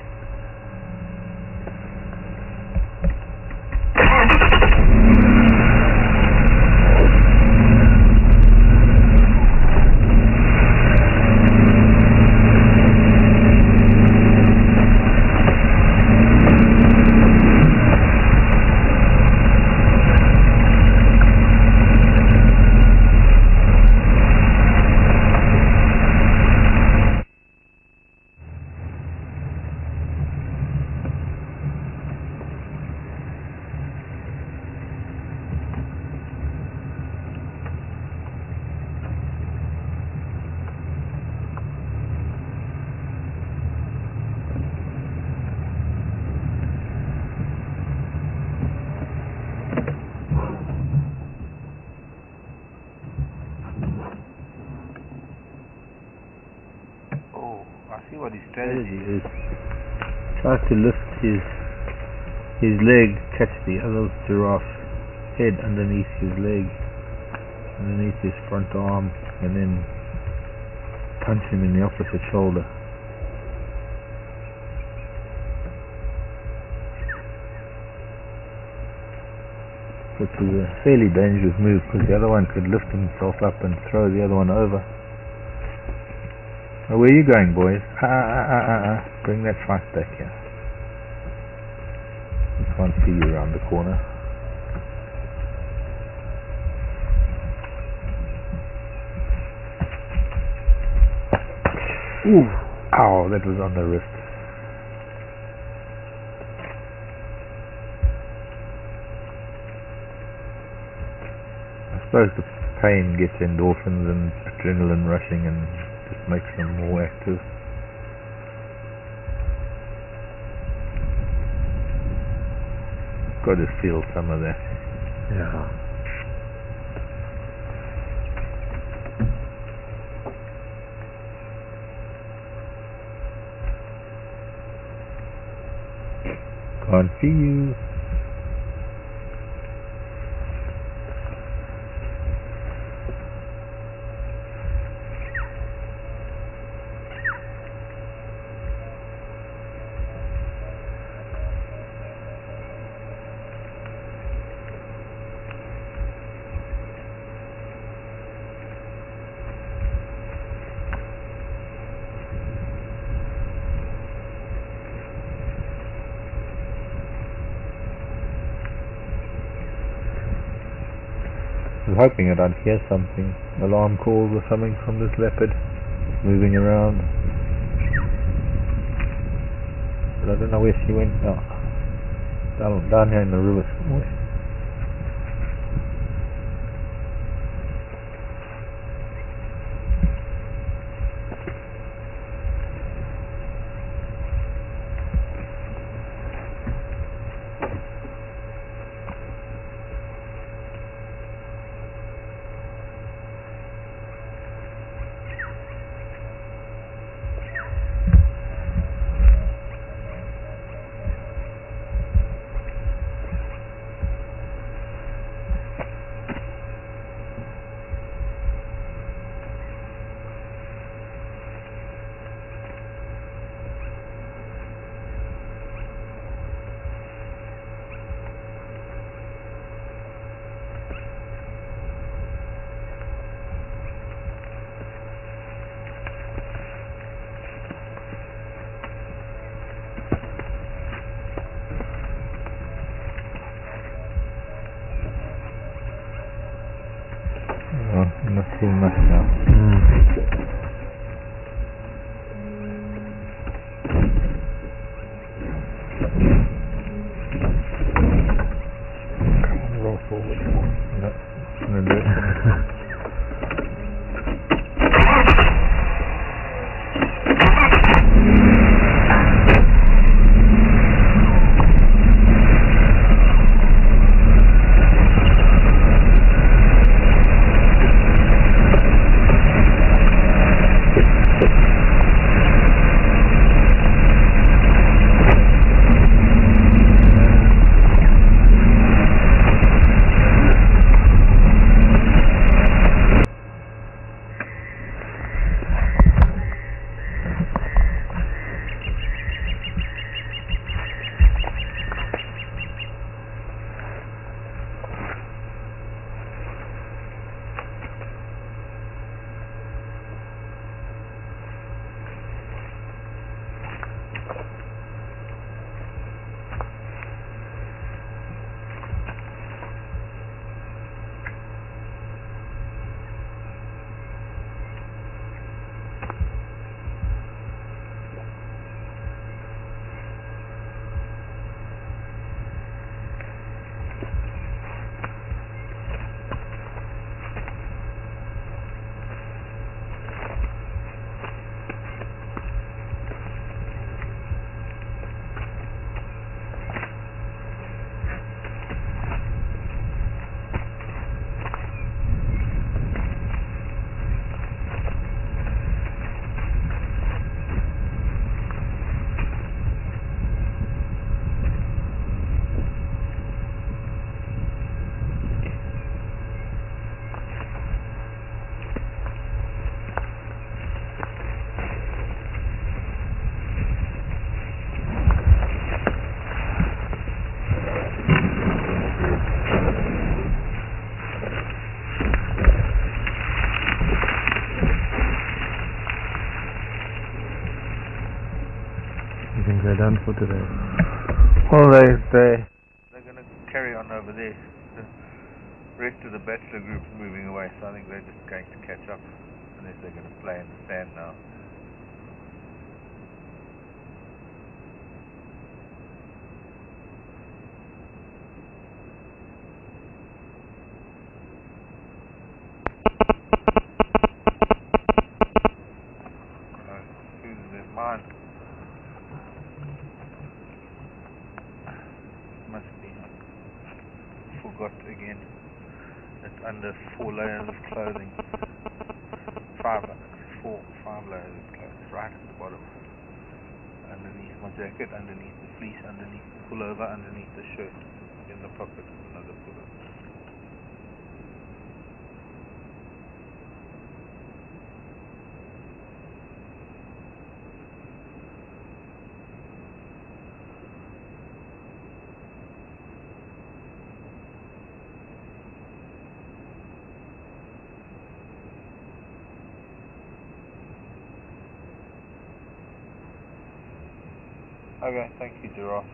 I see what his strategy is. Tries to lift his leg, catch the other giraffe head underneath his leg, underneath his front arm, and then punch him in the opposite shoulder. Which is a fairly dangerous move because the other one could lift himself up and throw the other one over. Where are you going, boys? Bring that fight back here. I can't see you around the corner. Ooh! Ow, that was on the wrist. I suppose the pain gets endorphins and adrenaline rushing and just makes them more active. Got to feel some of that. Yeah. Can't see you. was hoping that I'd hear something, alarm calls or something from this leopard moving around. But I don't know where she went. Oh, down here in the river somewhere. I'm not seeing much now. Come on, roll forward. No, I'm gonna do it. They're done for today. Well, they're going to carry on over there. The rest of the bachelor group's moving away, so I think they're just going to catch up, unless they're going to play in the sand now. There's mine. Must be. Forgot again. It's under 4 layers of clothing. 5 layers of clothing. Right at the bottom. Underneath my jacket, underneath the fleece, underneath the pullover, underneath the shirt. In the pocket, another pullover. Okay, thank you, Giraffe.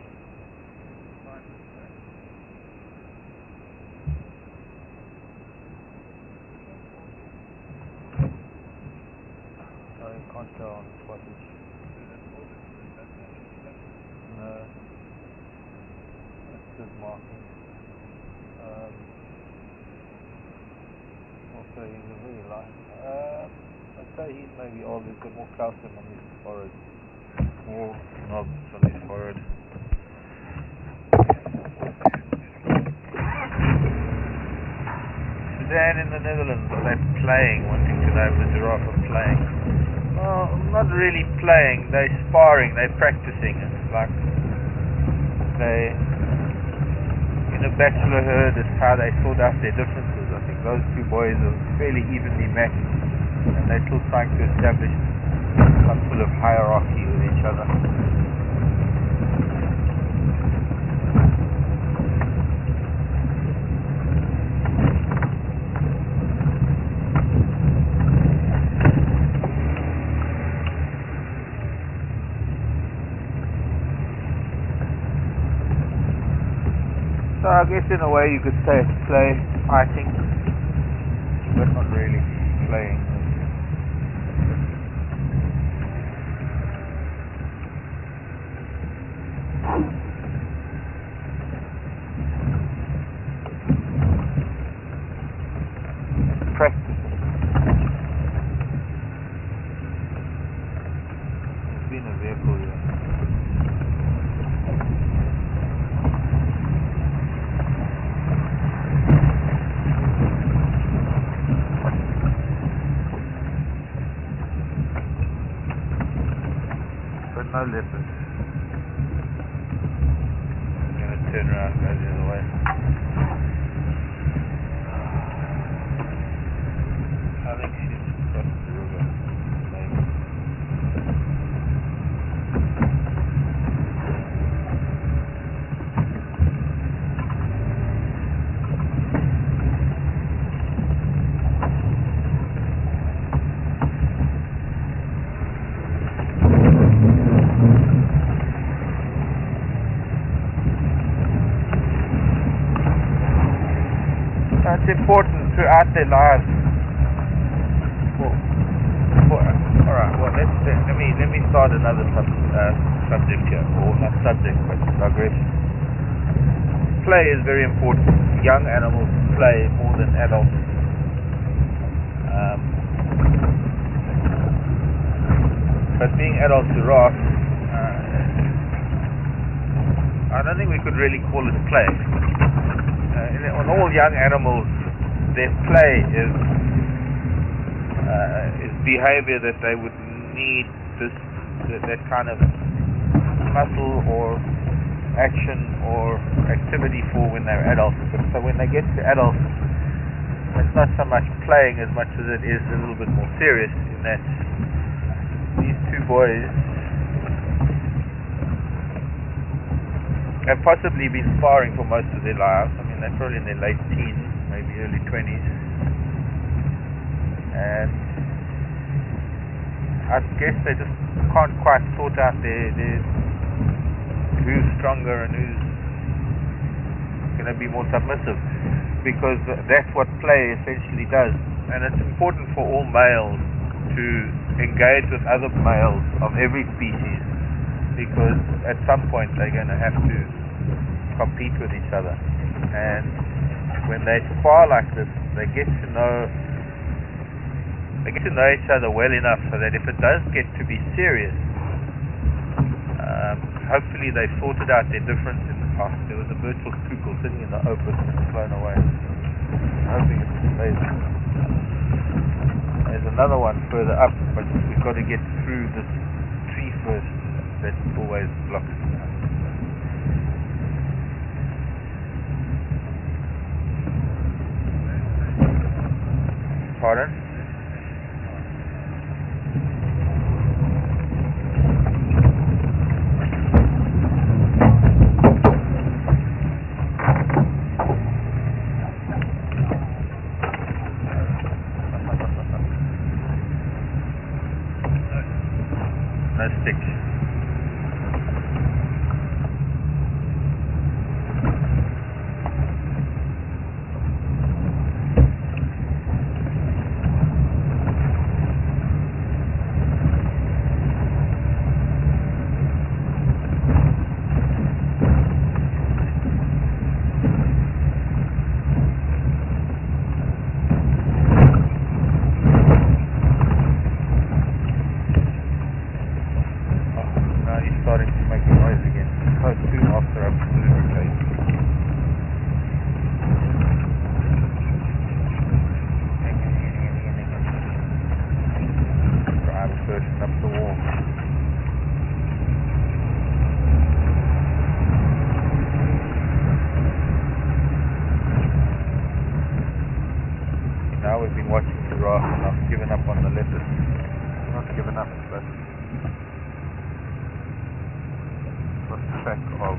markings. Also, he's a very light. I'd say he's maybe old. He's got more calcium on his forehead, more knobs on his forehead. Sudan in the Netherlands, are they playing? Wanting to know if the giraffe are playing. Well, not really playing. They're sparring. They're practicing. It's like in a bachelor herd, it's how they sort out their differences. I think those two boys are fairly evenly matched, and they're still trying to establish some sort of hierarchy with each other. So I guess in a way you could say it's play, fighting, but not really playing. Practice. There's been a vehicle here. No leopards. I'm going to turn around and go the other way. I think she's crossed the river. Maybe. It's important throughout their lives. Alright, well let me start another subject here, or not subject, but digression. Play is very important. Young animals play more than adults. But being adult giraffe, I don't think we could really call it play. On all young animals, their play is behavior that they would need that kind of muscle or action or activity for when they're adults. So when they get to adults, it's not so much playing as much as it is a little bit more serious, in that these two boys have possibly been sparring for most of their lives. I mean, they're probably in their late teens, maybe early 20s. And I guess they just can't quite sort out who's stronger and who's going to be more submissive, because that's what play essentially does. And it's important for all males to engage with other males of every species, because at some point they're going to have to compete with each other. And when they spar like this, they get to know each other well enough so that if it does get to be serious, hopefully they've sorted out their difference in the past. There was a virtual kukul sitting in the open and flown away. I'm hoping it stays. There's another one further up, but we've got to get through this tree first. That always blocks. Pardon? No sticks. starting to make noise again. So soon after I'm crazy. Drive a person up the wall. Now we've been watching the giraffe and I've given up on the leopard. Not given up, but lost track of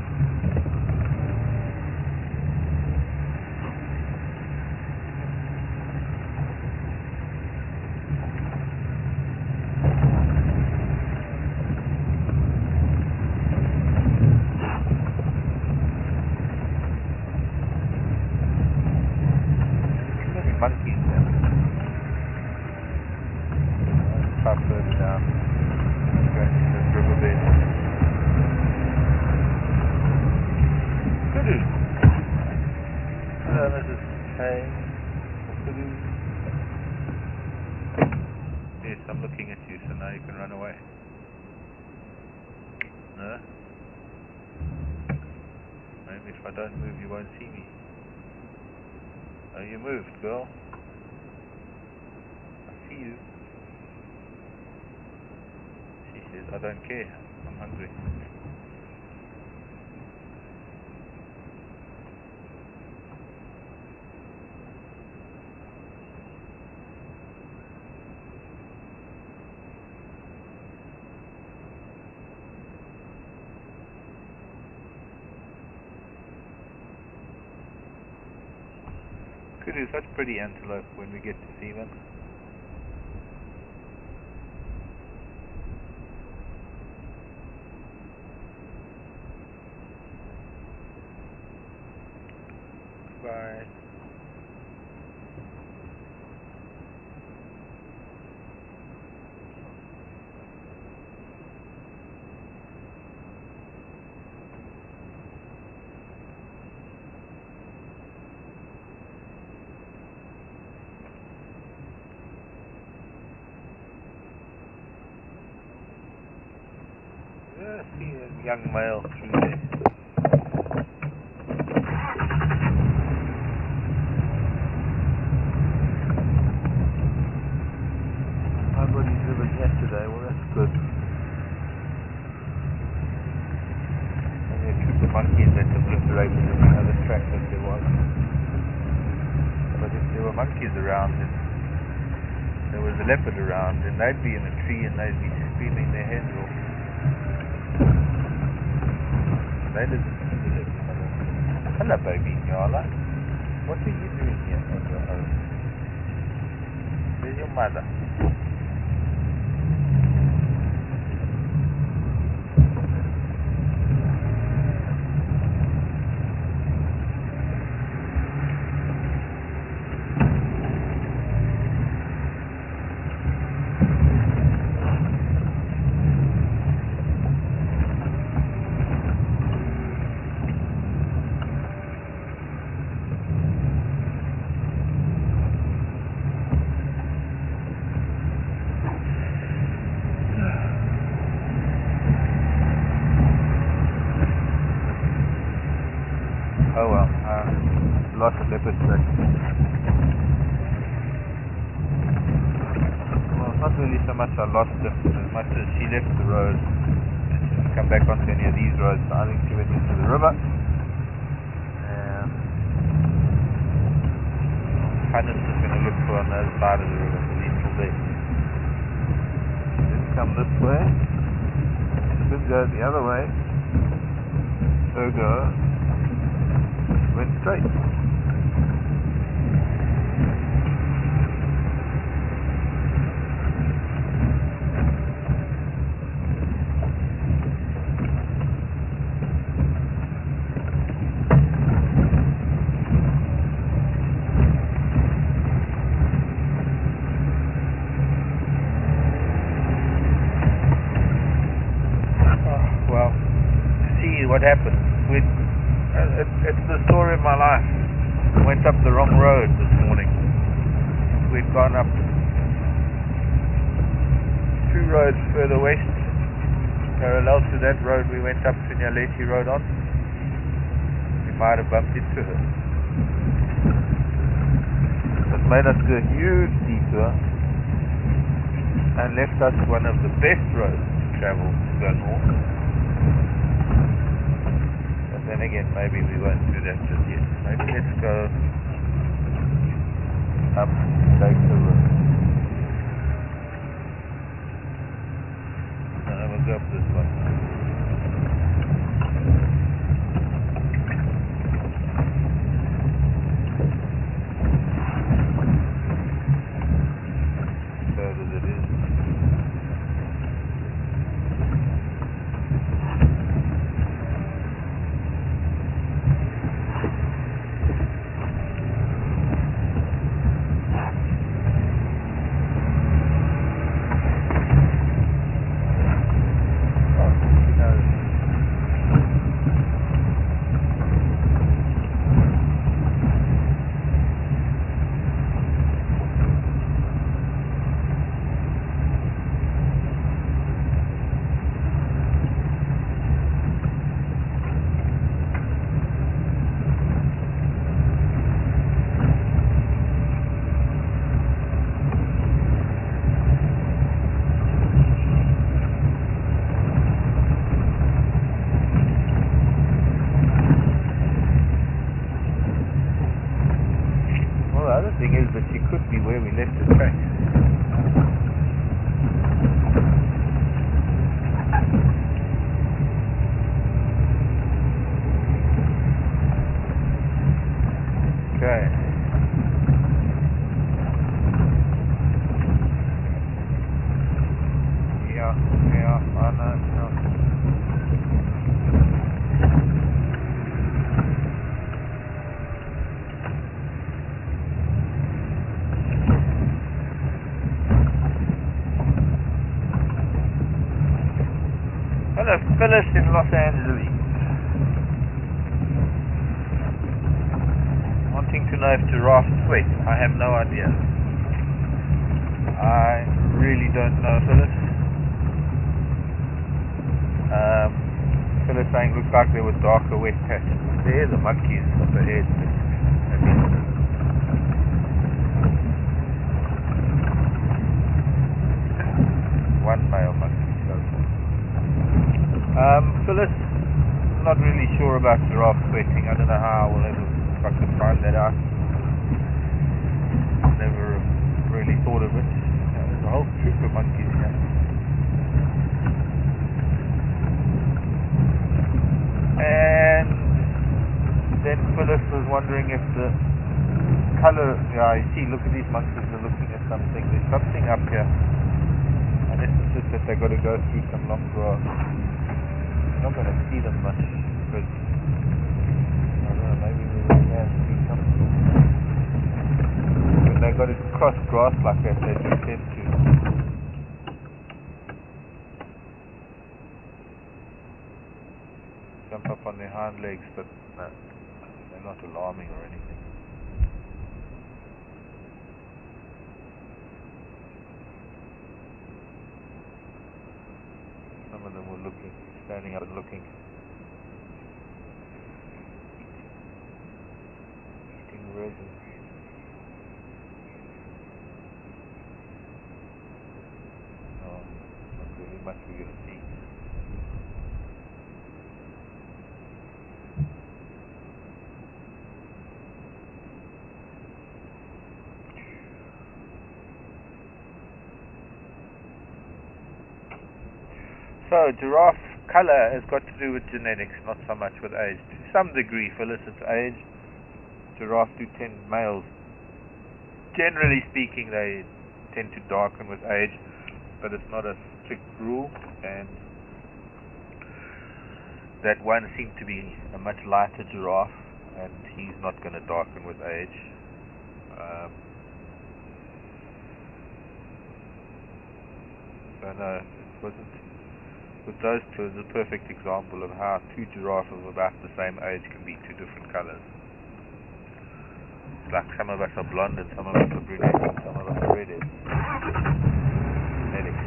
monkeys there. Far further down, going to this riverbed. Kudu! Hello, Mrs. Hey. Kudu. Yes, I'm looking at you, so now you can run away. No? Maybe if I don't move, you won't see me. Oh, you moved, girl. I see you. She says, I don't care. I'm hungry. Kudu, such pretty antelope when we get to see them. Bye. Yeah, I see a young male through there. Nobody's driven yesterday, well that's good. Only a troop of monkeys that obliterated any other track that there was. But if there were monkeys around and there was a leopard around, then they'd be in a tree and they'd be screaming their heads off. They didn't see the leopard. Hello, baby Nyala. What are you doing here on your own? Where's your mother? Oh well, lots of leopard tracks. Well, not really so much I lost them, as much as she left the road. She didn't come back onto any of these roads, so I think she went into the river. And Hannes is going to look for on the other side of the river, so he's still there. Didn't come this way. Could go the other way. Ergo went straight. Well, see what happened. It's the story of my life. Went up the wrong road this morning. We'd gone up 2 roads further west parallel to that road we went up to Nyaleti Road on. We might have bumped into her. It made us do a huge detour and left us one of the best roads to travel to go north. But then again, maybe we won't do that just yet. Maybe let's go up Data Road. No, we'll go up this one. Thing is that she could be where we left the track. Okay. Yeah, I know. Hello, Phyllis in Los Angeles. Wanting to know if giraffes sweat. I have no idea. I really don't know, Phyllis. Phyllis saying looks like there were darker wet patches. There, the monkeys up ahead. One male monkey. Phyllis, not really sure about giraffe sweating. I don't know how I will ever if I could find that out. Never really thought of it. There's a whole troop of monkeys here. And then Phyllis was wondering if the color, yeah, you see, look at these monkeys, they're looking at something. There's something up here. And it's just that they've got to go through some long grass. I'm not going to see them much because I don't know, maybe we will have to see something. When they've got to cross grass like that, they do tend to jump up on their hind legs, but no, they're not alarming or anything. Some of them were looking, standing up and looking. Eating resin. No, not really much we're going to see. So, giraffe colour has got to do with genetics, not so much with age. To some degree, Phyllis, it's age. Giraffes do tend, males, generally speaking, they tend to darken with age, but it's not a strict rule, and that one seemed to be a much lighter giraffe, and he's not going to darken with age. So no, it wasn't. With those two, is a perfect example of how two giraffes of about the same age can be two different colors. It's like some of us are blonde and some of us are brunette and some of us are redhead. Genetics.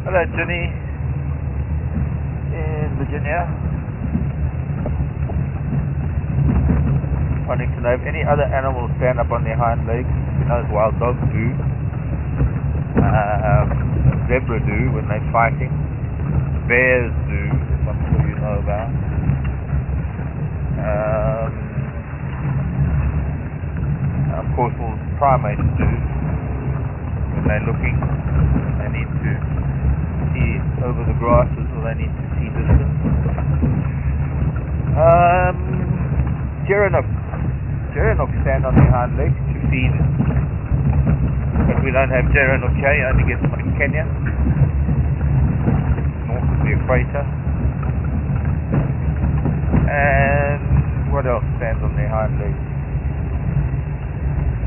Hello, Jenny. In Virginia. Wanting to know if any other animals stand up on their hind legs. You know, wild dogs do. Zebra do when they're fighting. Bears do, as I'm sure you know about. Of course, all primates do when they're looking. They need to see over the grasses, or they need to see distance. Gerenuk stand on their hind legs to feed, but we don't have Gerenuk here. Only get them in Kenya, north of the equator. And what else stands on their hind legs?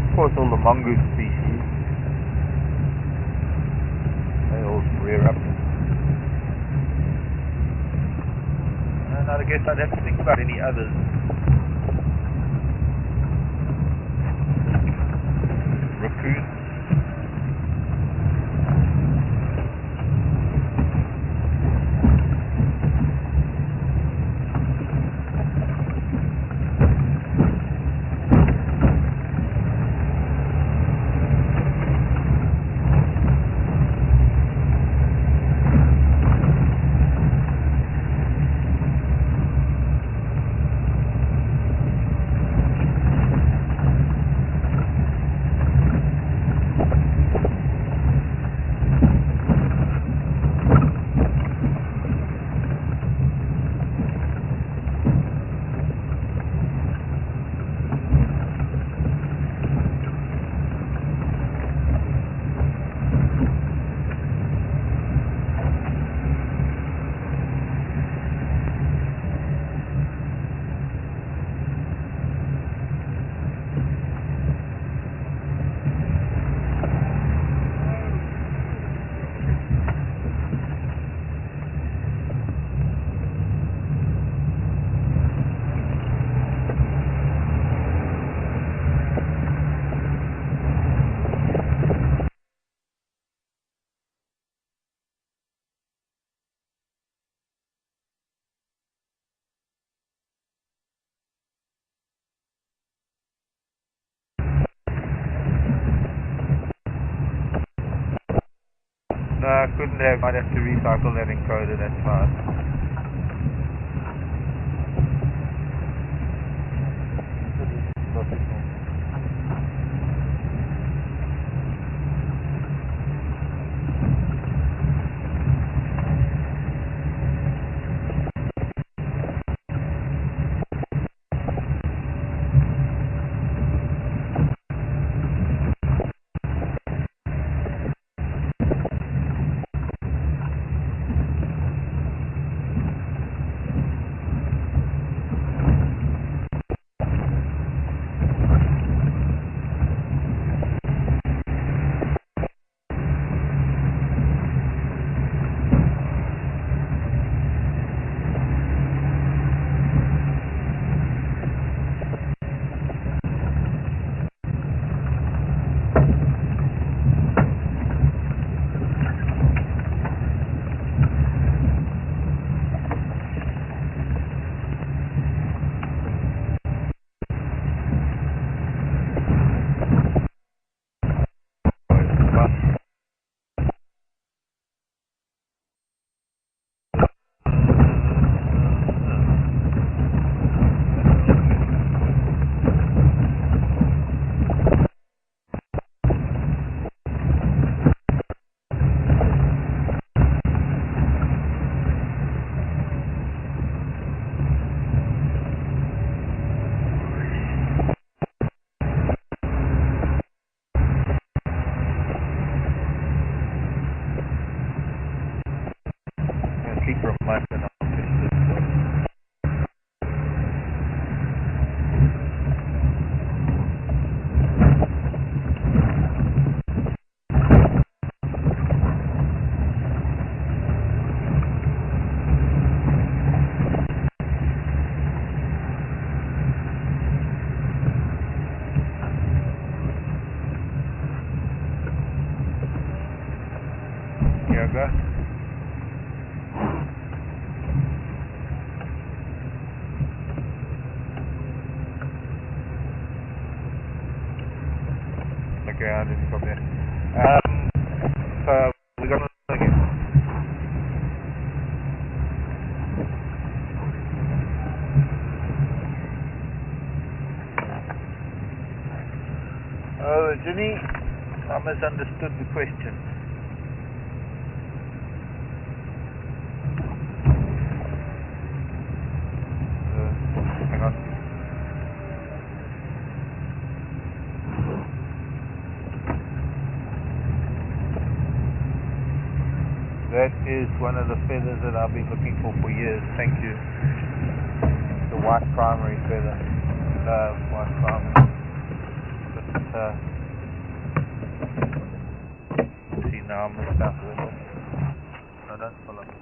Of course, all the mongoose species. They all rear up. And I guess I'd have to think about any others. Raccoons. No, I couldn't have. I'd have to recycle that encoder, that's fine. Keep from left and I'll finish this one. Here I go. Ginny, I misunderstood the question. Hang on. That is one of the feathers that I've been looking for years. Thank you. The white primary feather. Love white primary. But, see, now I'm messed up with it. No, don't follow me.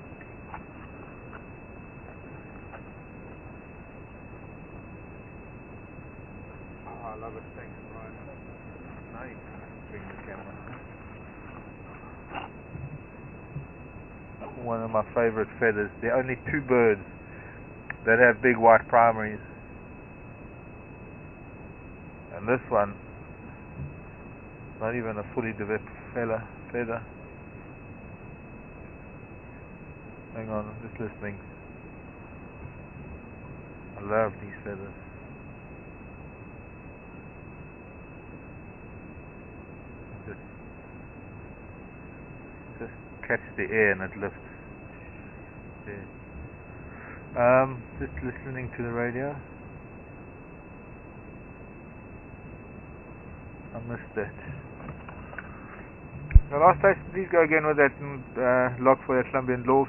Oh, I love it. Thanks, Brian. Now you can bring the camera. One of my favorite feathers. There are only two birds that have big white primaries, and this one, not even a fully developed feather. Hang on, I'm just listening. I love these feathers. Just catch the air and it lifts. Yeah. Just listening to the radio. I missed that. The last station, please go again with that lock for that Colombian law.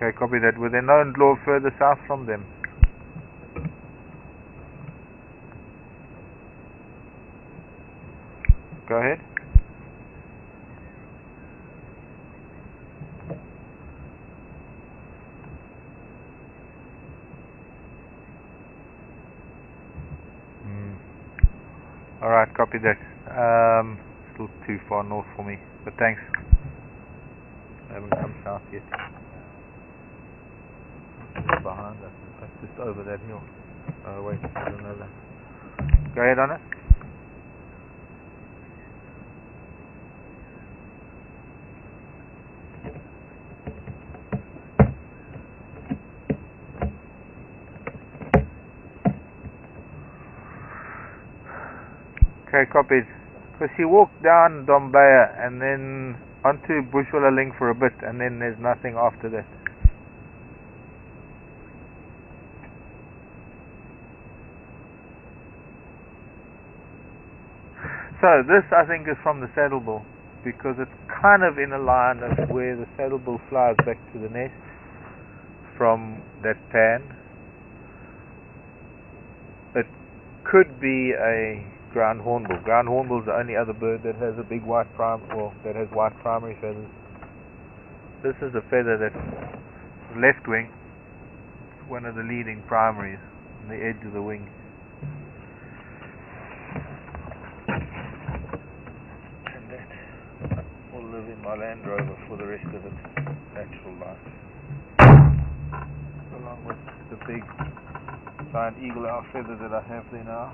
Okay, copy that. Were there no law further south from them? Go ahead. Alright, copy that. Still too far north for me, but thanks. I haven't come south yet. Just behind us, in fact, just over that hill. Oh wait, I don't know that. Go ahead on it. Okay, copied. Because he walked down Dombaya and then onto Bushwilla Link for a bit, and then there's nothing after that. So this, I think, is from the saddlebull, because it's kind of in a line of where the saddlebull flies back to the nest from that pan. It could be a ground hornbill. Ground hornbill is the only other bird that has a big white that has white primary feathers. This is a feather that's left wing. It's one of the leading primaries on the edge of the wing. And that will live in my Land Rover for the rest of its natural life, along with the big giant eagle owl feather that I have there now.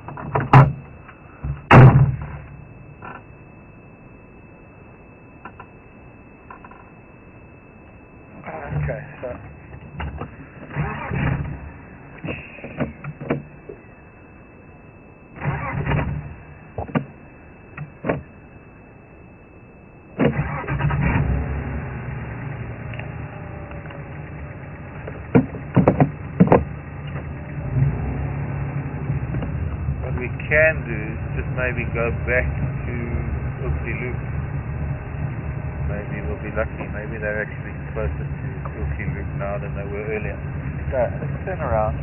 Okay, so what we can do is just maybe go back to Oakley Loop. Maybe we'll be lucky. Maybe they're actually closer to Oakley Loop now than they were earlier. So let's turn around,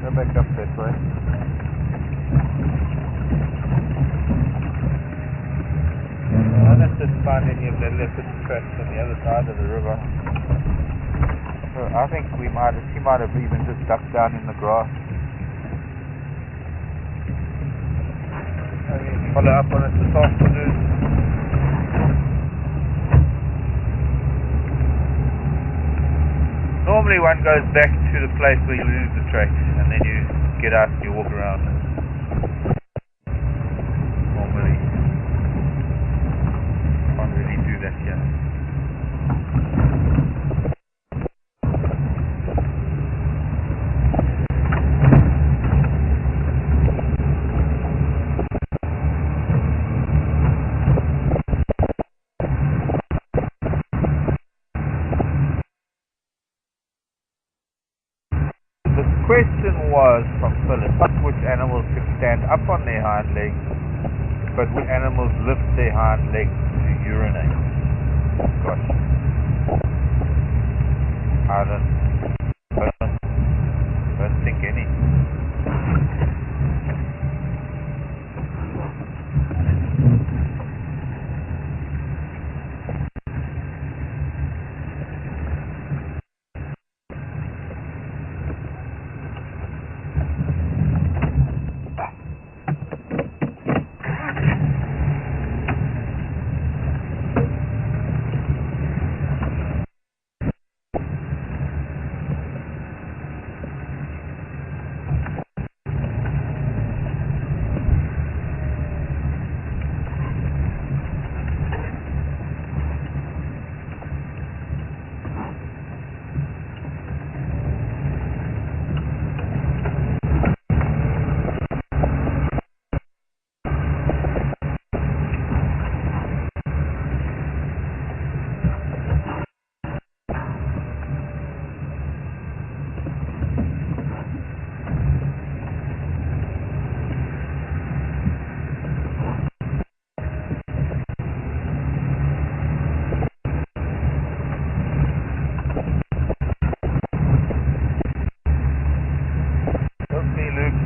go back up that way. I didn't find any of the leopard tracks on the other side of the river. So I think he might have even just ducked down in the grass. Maybe follow up on it this afternoon. Normally one goes back to the place where you lose the track, and then you get out and you walk around. Normally, can't really do that here. The question was from Philip, not which animals can stand up on their hind legs, but which animals lift their hind legs to urinate. Gosh. I don't think any.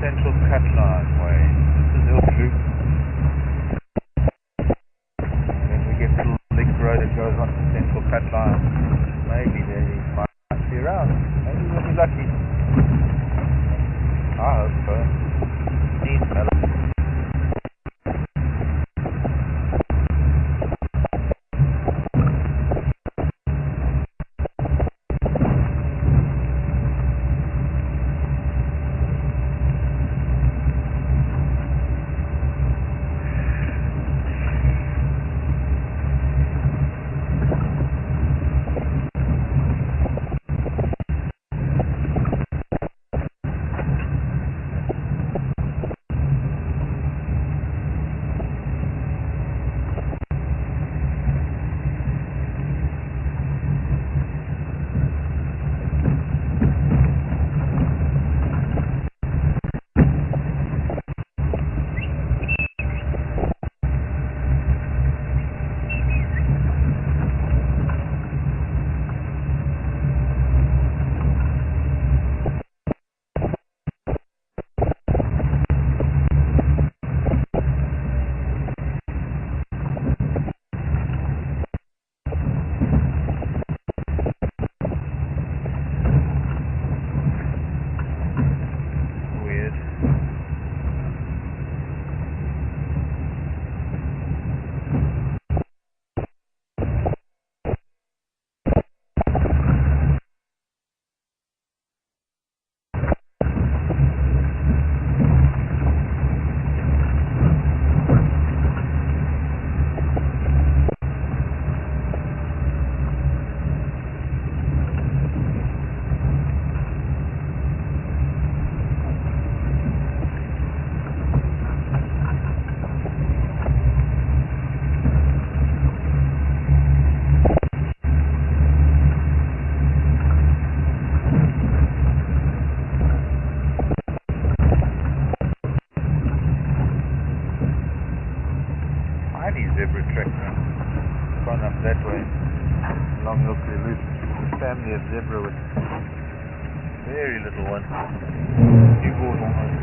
Central cut line way. This is Ilk Loop. Then we get to the Link Road that goes on to Central cut line. Maybe they might be around. Maybe we'll be lucky. I hope so. Neat fella. Zebra track now. Gone up that way. Long Ilkley Loop. The family of zebra with very little one. Newborn almost.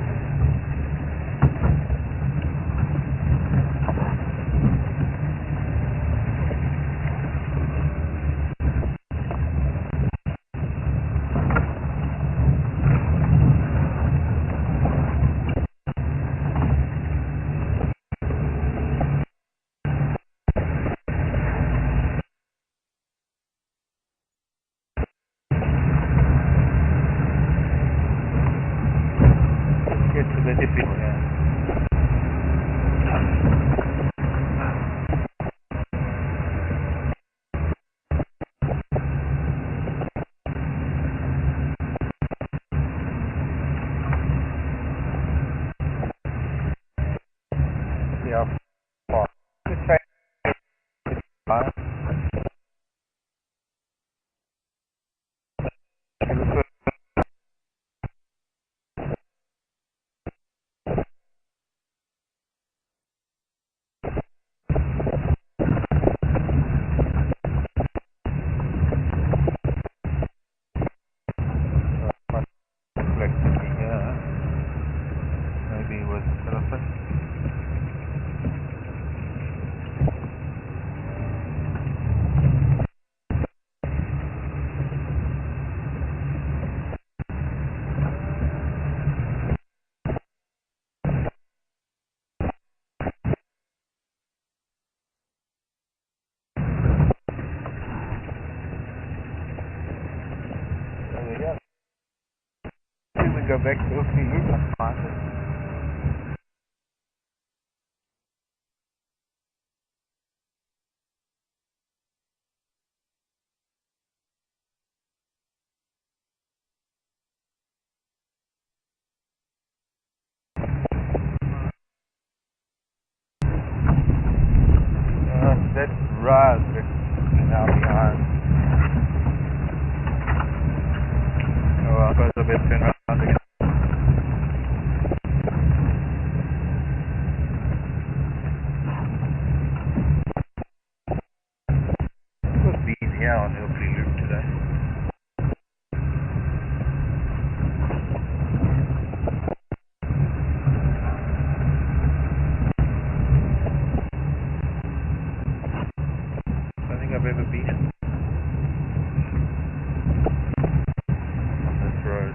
see how far. Just say maybe it was elephant. We go back to Oakley Loop and find it. That's right, now behind. Oh, I suppose I better turn around again. It was been here on the Oakley Loop today. I think I've ever been on this road.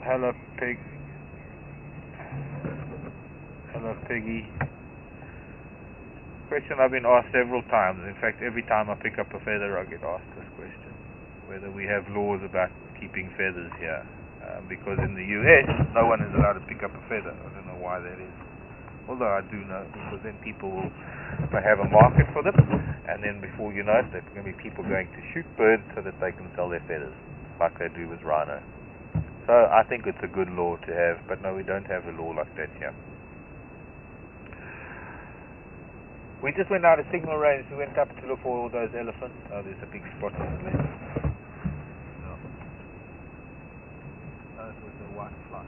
Hello, pig. Hello, piggy. Question I've been asked several times. In fact, every time I pick up a feather, I get asked this question: whether we have laws about keeping feathers here. Because in the US, no one is allowed to pick up a feather. I don't know why that is. Although I do know, because then people will have a market for them, and then before you know it, there's going to be people going to shoot birds so that they can sell their feathers, like they do with rhino. So I think it's a good law to have, but no, we don't have a law like that here. We just went out of signal range. We went up to look for all those elephants. Oh, there's a big spot on the left. No. Oh, it was a white fly.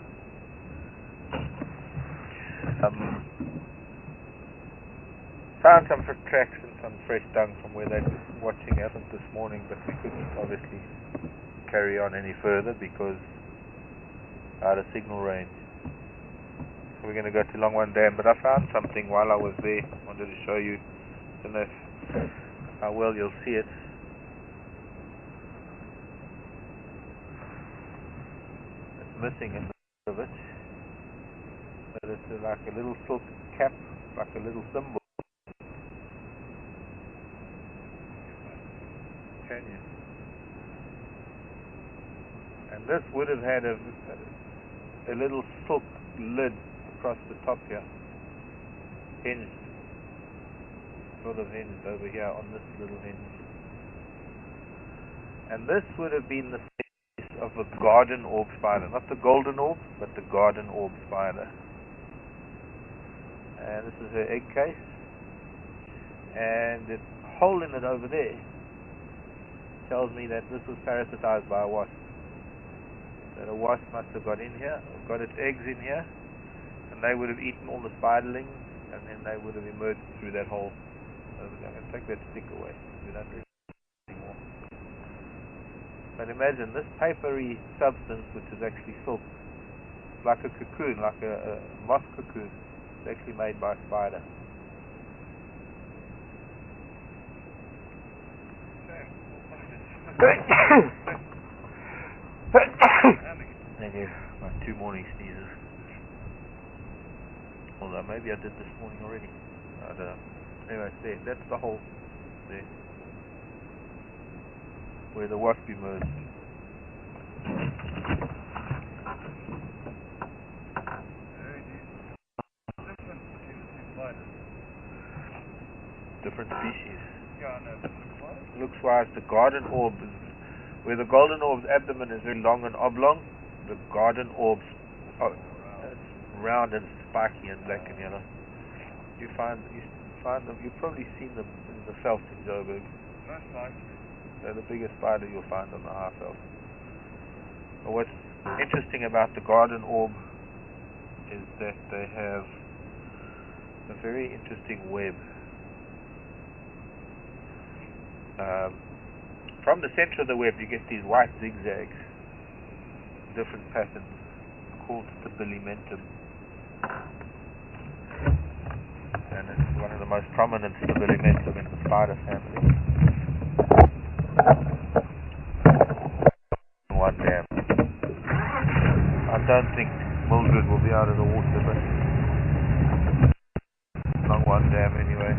Found some tracks and some fresh dung from where they were watching elephant this morning, but we couldn't obviously carry on any further because out of signal range. So we're going to go to Longwan Dam, but I found something while I was there. Wanted to show you. Don't know how well you'll see it. It's missing a bit of it, but it's like a little silk cap, like a little symbol. Can you? And this would have had a little silk lid across the top here, hinged, sort of hinged over here on this little hinge. And this would have been the face of a garden orb spider, not the golden orb, but the garden orb spider. And this is her egg case, and the hole in it over there tells me that this was parasitized by a wasp. That a wasp must have got in here, got its eggs in here, and they would have eaten all the spiderlings, and then they would have emerged through that hole. So I'm going to take that stick away. We don't need it anymore. But imagine this papery substance, which is actually silk, like a cocoon, like a moth cocoon. It's actually made by a spider. Thank you. My 2 morning sneezes. Although maybe I did this morning already. I don't know. Anyway, there. That's the hole there, where the wasp emerged. Different species. Yeah, I know. Looks wise, the garden orb is, where the golden orb's abdomen is very long and oblong, the garden orb's it's round and spiky and black and yellow. You find them. You've probably seen them in the veld in Joburg. Most likely. They're the biggest spider you'll find on the high veld. But what's interesting about the garden orb is that they have a very interesting web. From the center of the web you get these white zigzags, different patterns, called stabilimentum, and it's one of the most prominent stabilimentum in the spider family. One dam. I don't think Mildred will be out of the water, but not one dam anyway.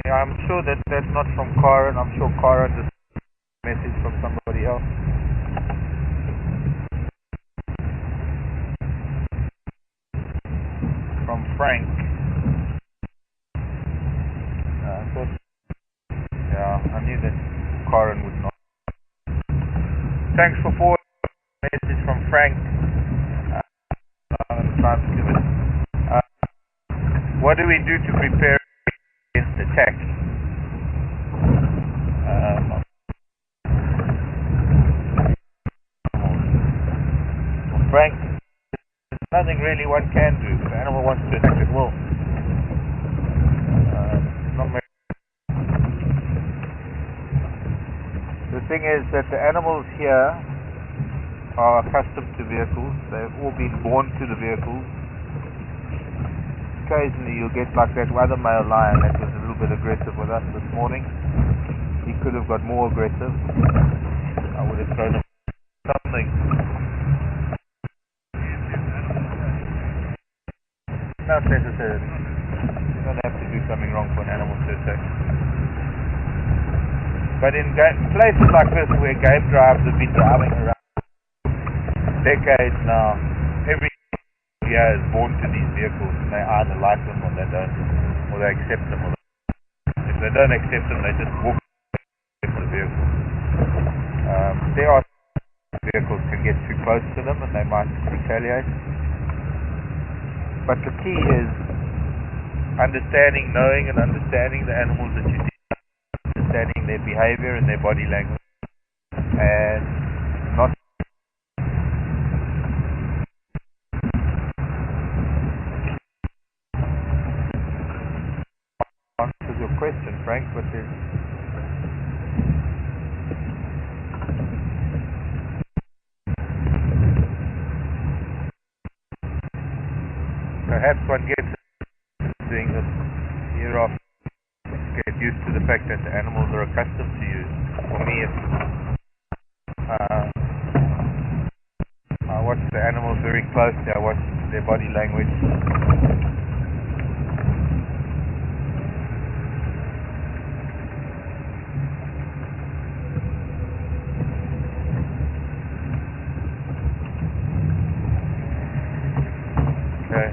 I'm sure that's not from Karen. I'm sure Karen just message from somebody else. From Frank. I knew that Karen would not. Thanks for forwarding the message from Frank. I'm trying to give it. What do we do to prepare against attack? Frank, there's nothing really one can do. If the animal wants to attack, it will. The thing is that the animals here are accustomed to vehicles. They've all been born to the vehicles. Occasionally you'll get like that other male lion that was a little bit aggressive with us this morning. He could have got more aggressive. I would have thrown him. something. Not necessarily. You don't have to do something wrong for an animal to attack. But in places like this where game drives have been driving around decades now, every year is born to these vehicles and they either like them or they don't, or they accept them. Or if they don't accept them, they just walk away from the vehicle. There are vehicles can get too close to them and they might retaliate. But the key is knowing and understanding the animals that you see, understanding their behavior and their body language, and not answers your question, Frank, but there's perhaps one gets doing this year after, get used to the fact that the animals are accustomed to you. For me, it's I watch the animals very closely. I watch their body language. Okay.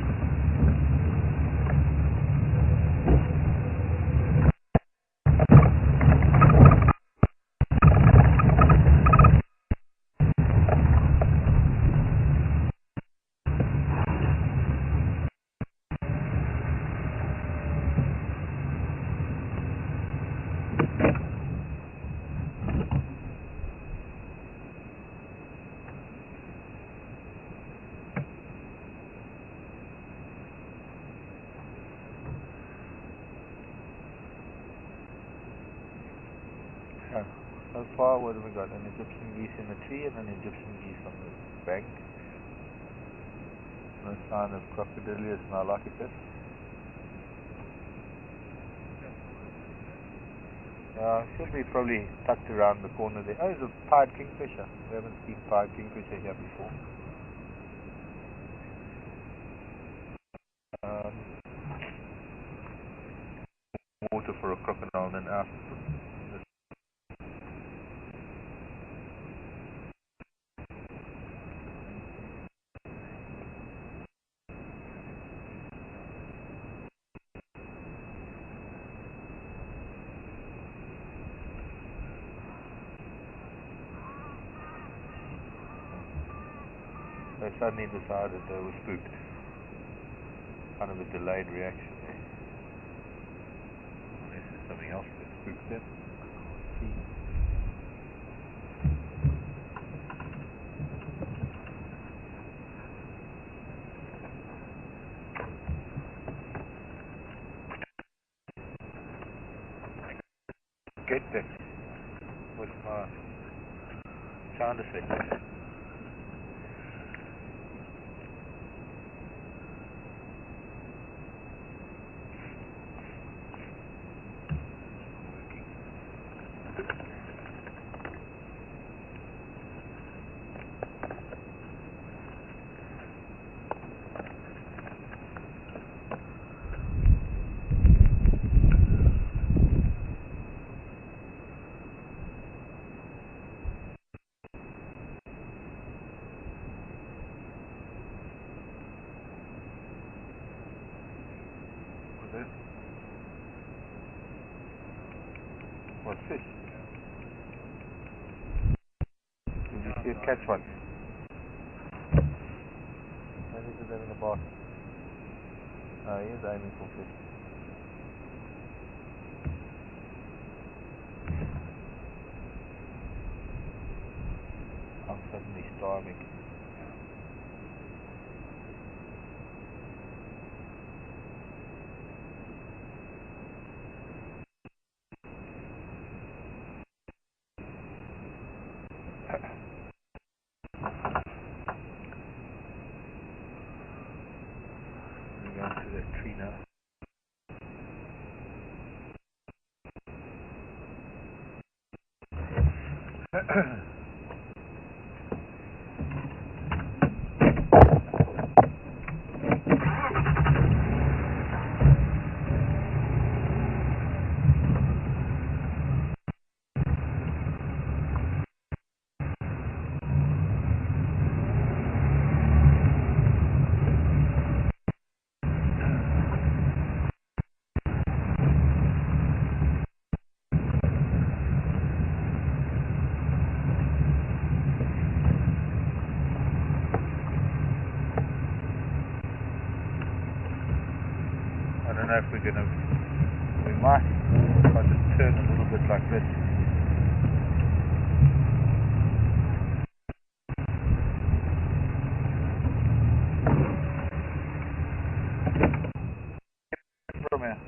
So far, what have we got? An Egyptian geese in the tree and an Egyptian geese on the bank. No sign of crocodilius malachicus. Should be probably tucked around the corner there. Oh, there's a pied kingfisher. We haven't seen pied kingfisher here before. Water for a crocodile and out. They suddenly decided they were spooked. Kind of a delayed reaction there. Unless there's something else that spooked them. Get this with my sound effect. What fish? Did you see it catch one? Maybe he's having a bath. Oh, he is aiming for fish. I'm suddenly starving. I'm going to that tree now. know if we're gonna. We might. If I just turn a little bit like this. From here.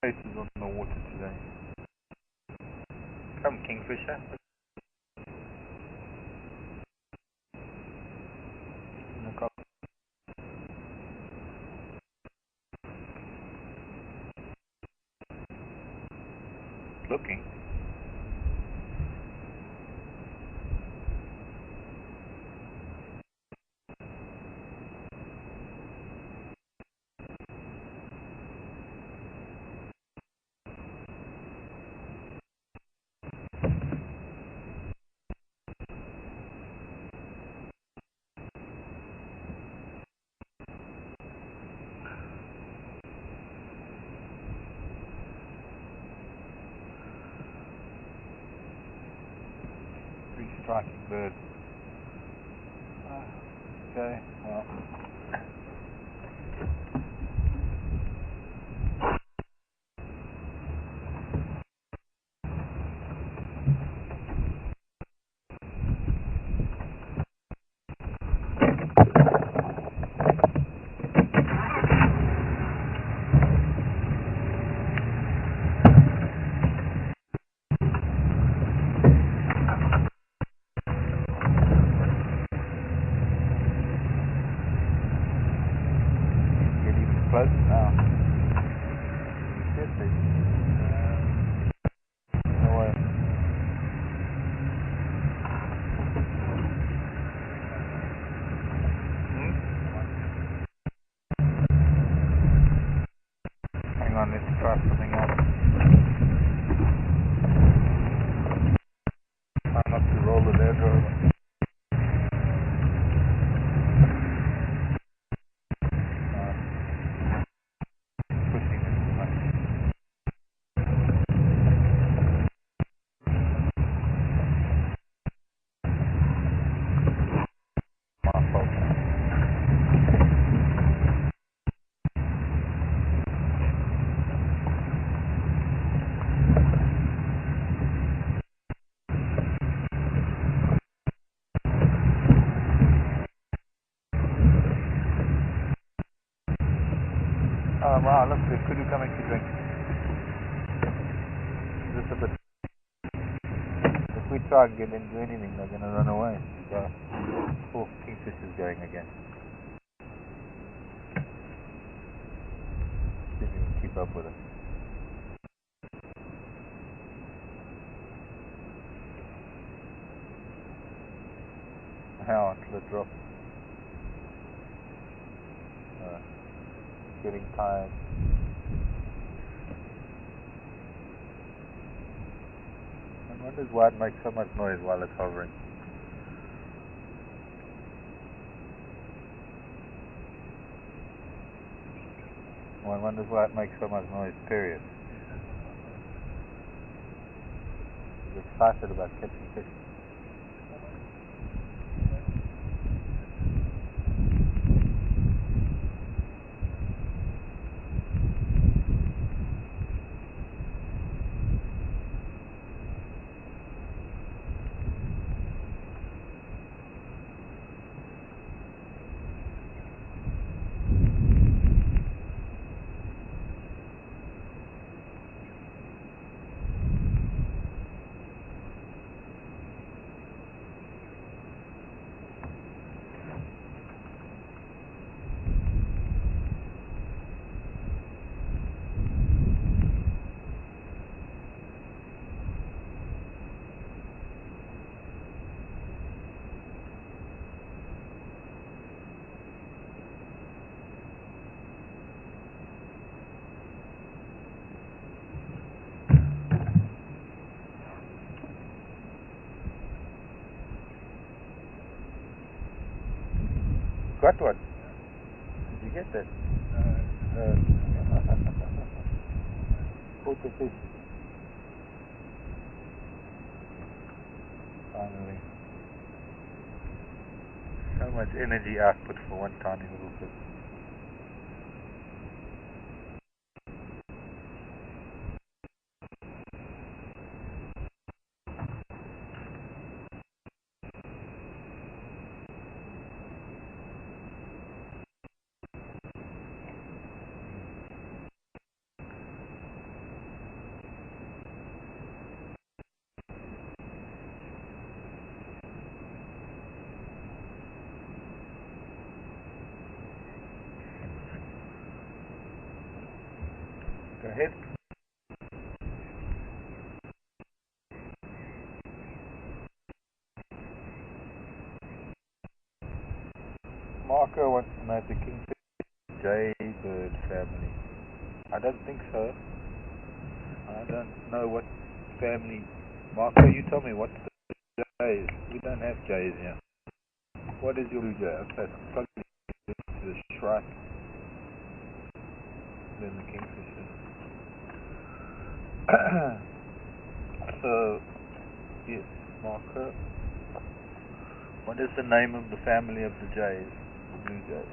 Faces on the water today. Come, Kingfisher. Looking. Pretty striking bird. Okay, well. Close now. Yes, no way. Hang on, let's try something else. Try not to roll the ledge over. Wow, look, there's kudu coming to drink. Just a bit. If we try and get them to do anything, they're going to run away. So, oh, Kingfisher's going again. See if we can keep up with it. How until it drops. Getting tired. I wonder why it makes so much noise while it's hovering. One wonders why it makes so much noise, period. He's excited about catching fish. Got one. Did you get that? Caught the fish. Finally. So much energy output for one tiny little fish. Go ahead. Marco wants to know if the kingfish jaybird family. I don't think so. I don't know what family. Marco, you tell me what's the jays. We don't have jays here. What is your blue jay? Okay, so probably to the shrike. Then the kingfisher. So, yes, Marco. What is the name of the family of the jays? The blue jays.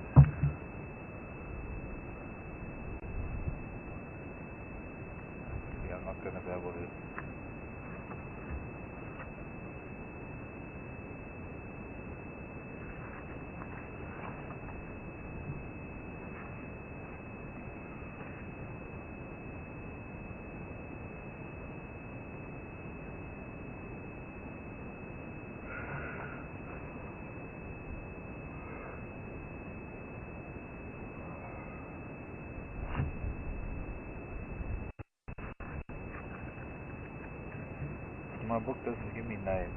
Yeah, I'm not going to be able to. My book doesn't give me names.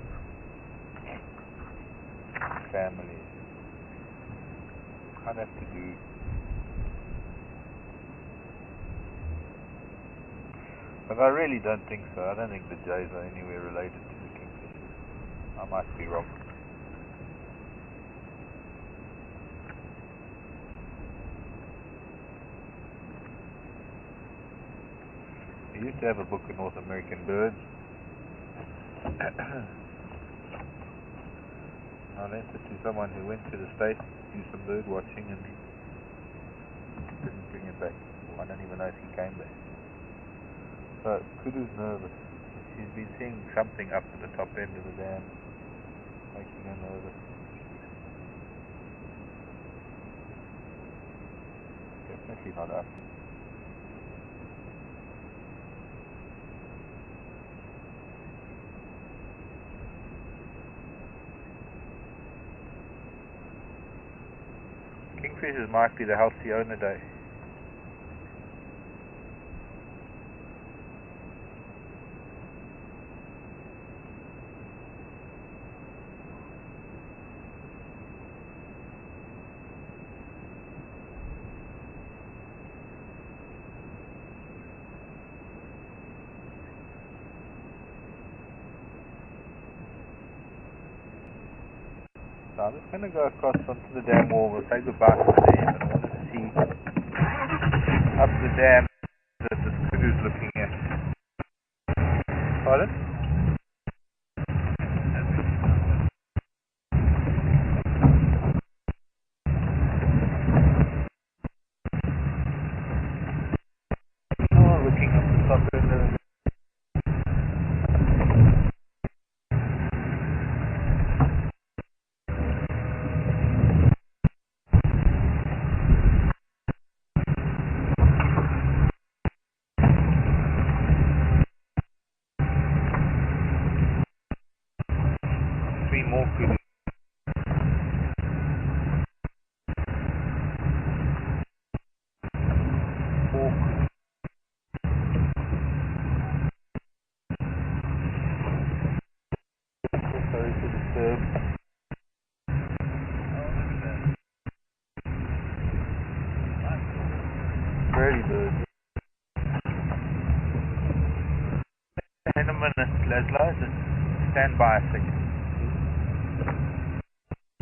Families. I'd have to do. But I really don't think so. I don't think the jays are anywhere related to the kingfishers. I might be wrong. I used to have a book of North American birds. I lent it to someone who went to the States to do some bird watching and didn't bring it back. I don't even know if he came back. So, Kudu's nervous. She's been seeing something up at the top end of the dam, making her nervous. Definitely not up. Kingfishers might be the healthy owner day. So I'm just going to go across onto the dam wall. We'll say goodbye to the dam, and I want to see up the dam that the crew's looking at. Pardon? Oh, looking up the top end of the 3 more crews. Sorry to disturb. Very good. In a minute, Leslie, just stand by a second.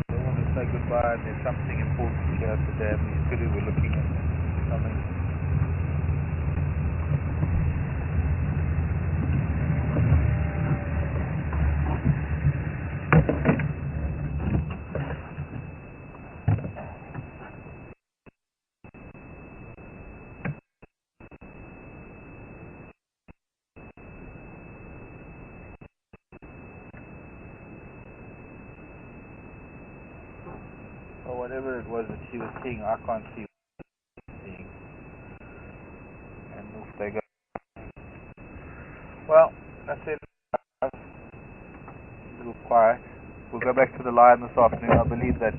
I want to say goodbye, and there's something important here at the dam. These crew were looking at something. Or whatever it was that she was seeing, I can't see what she's seeing. And off they go. Well, that's it. A little quiet. We'll go back to the line this afternoon. I believe that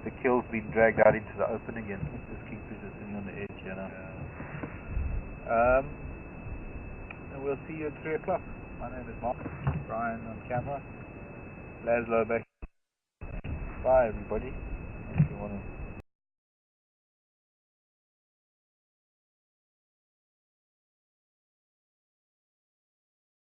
the kill's been dragged out into the open again. This kingfisher's sitting on the edge, you know. And we'll see you at 3 o'clock. My name is Mark. Brian on camera. Laszlo back. Bye, everybody. If you want to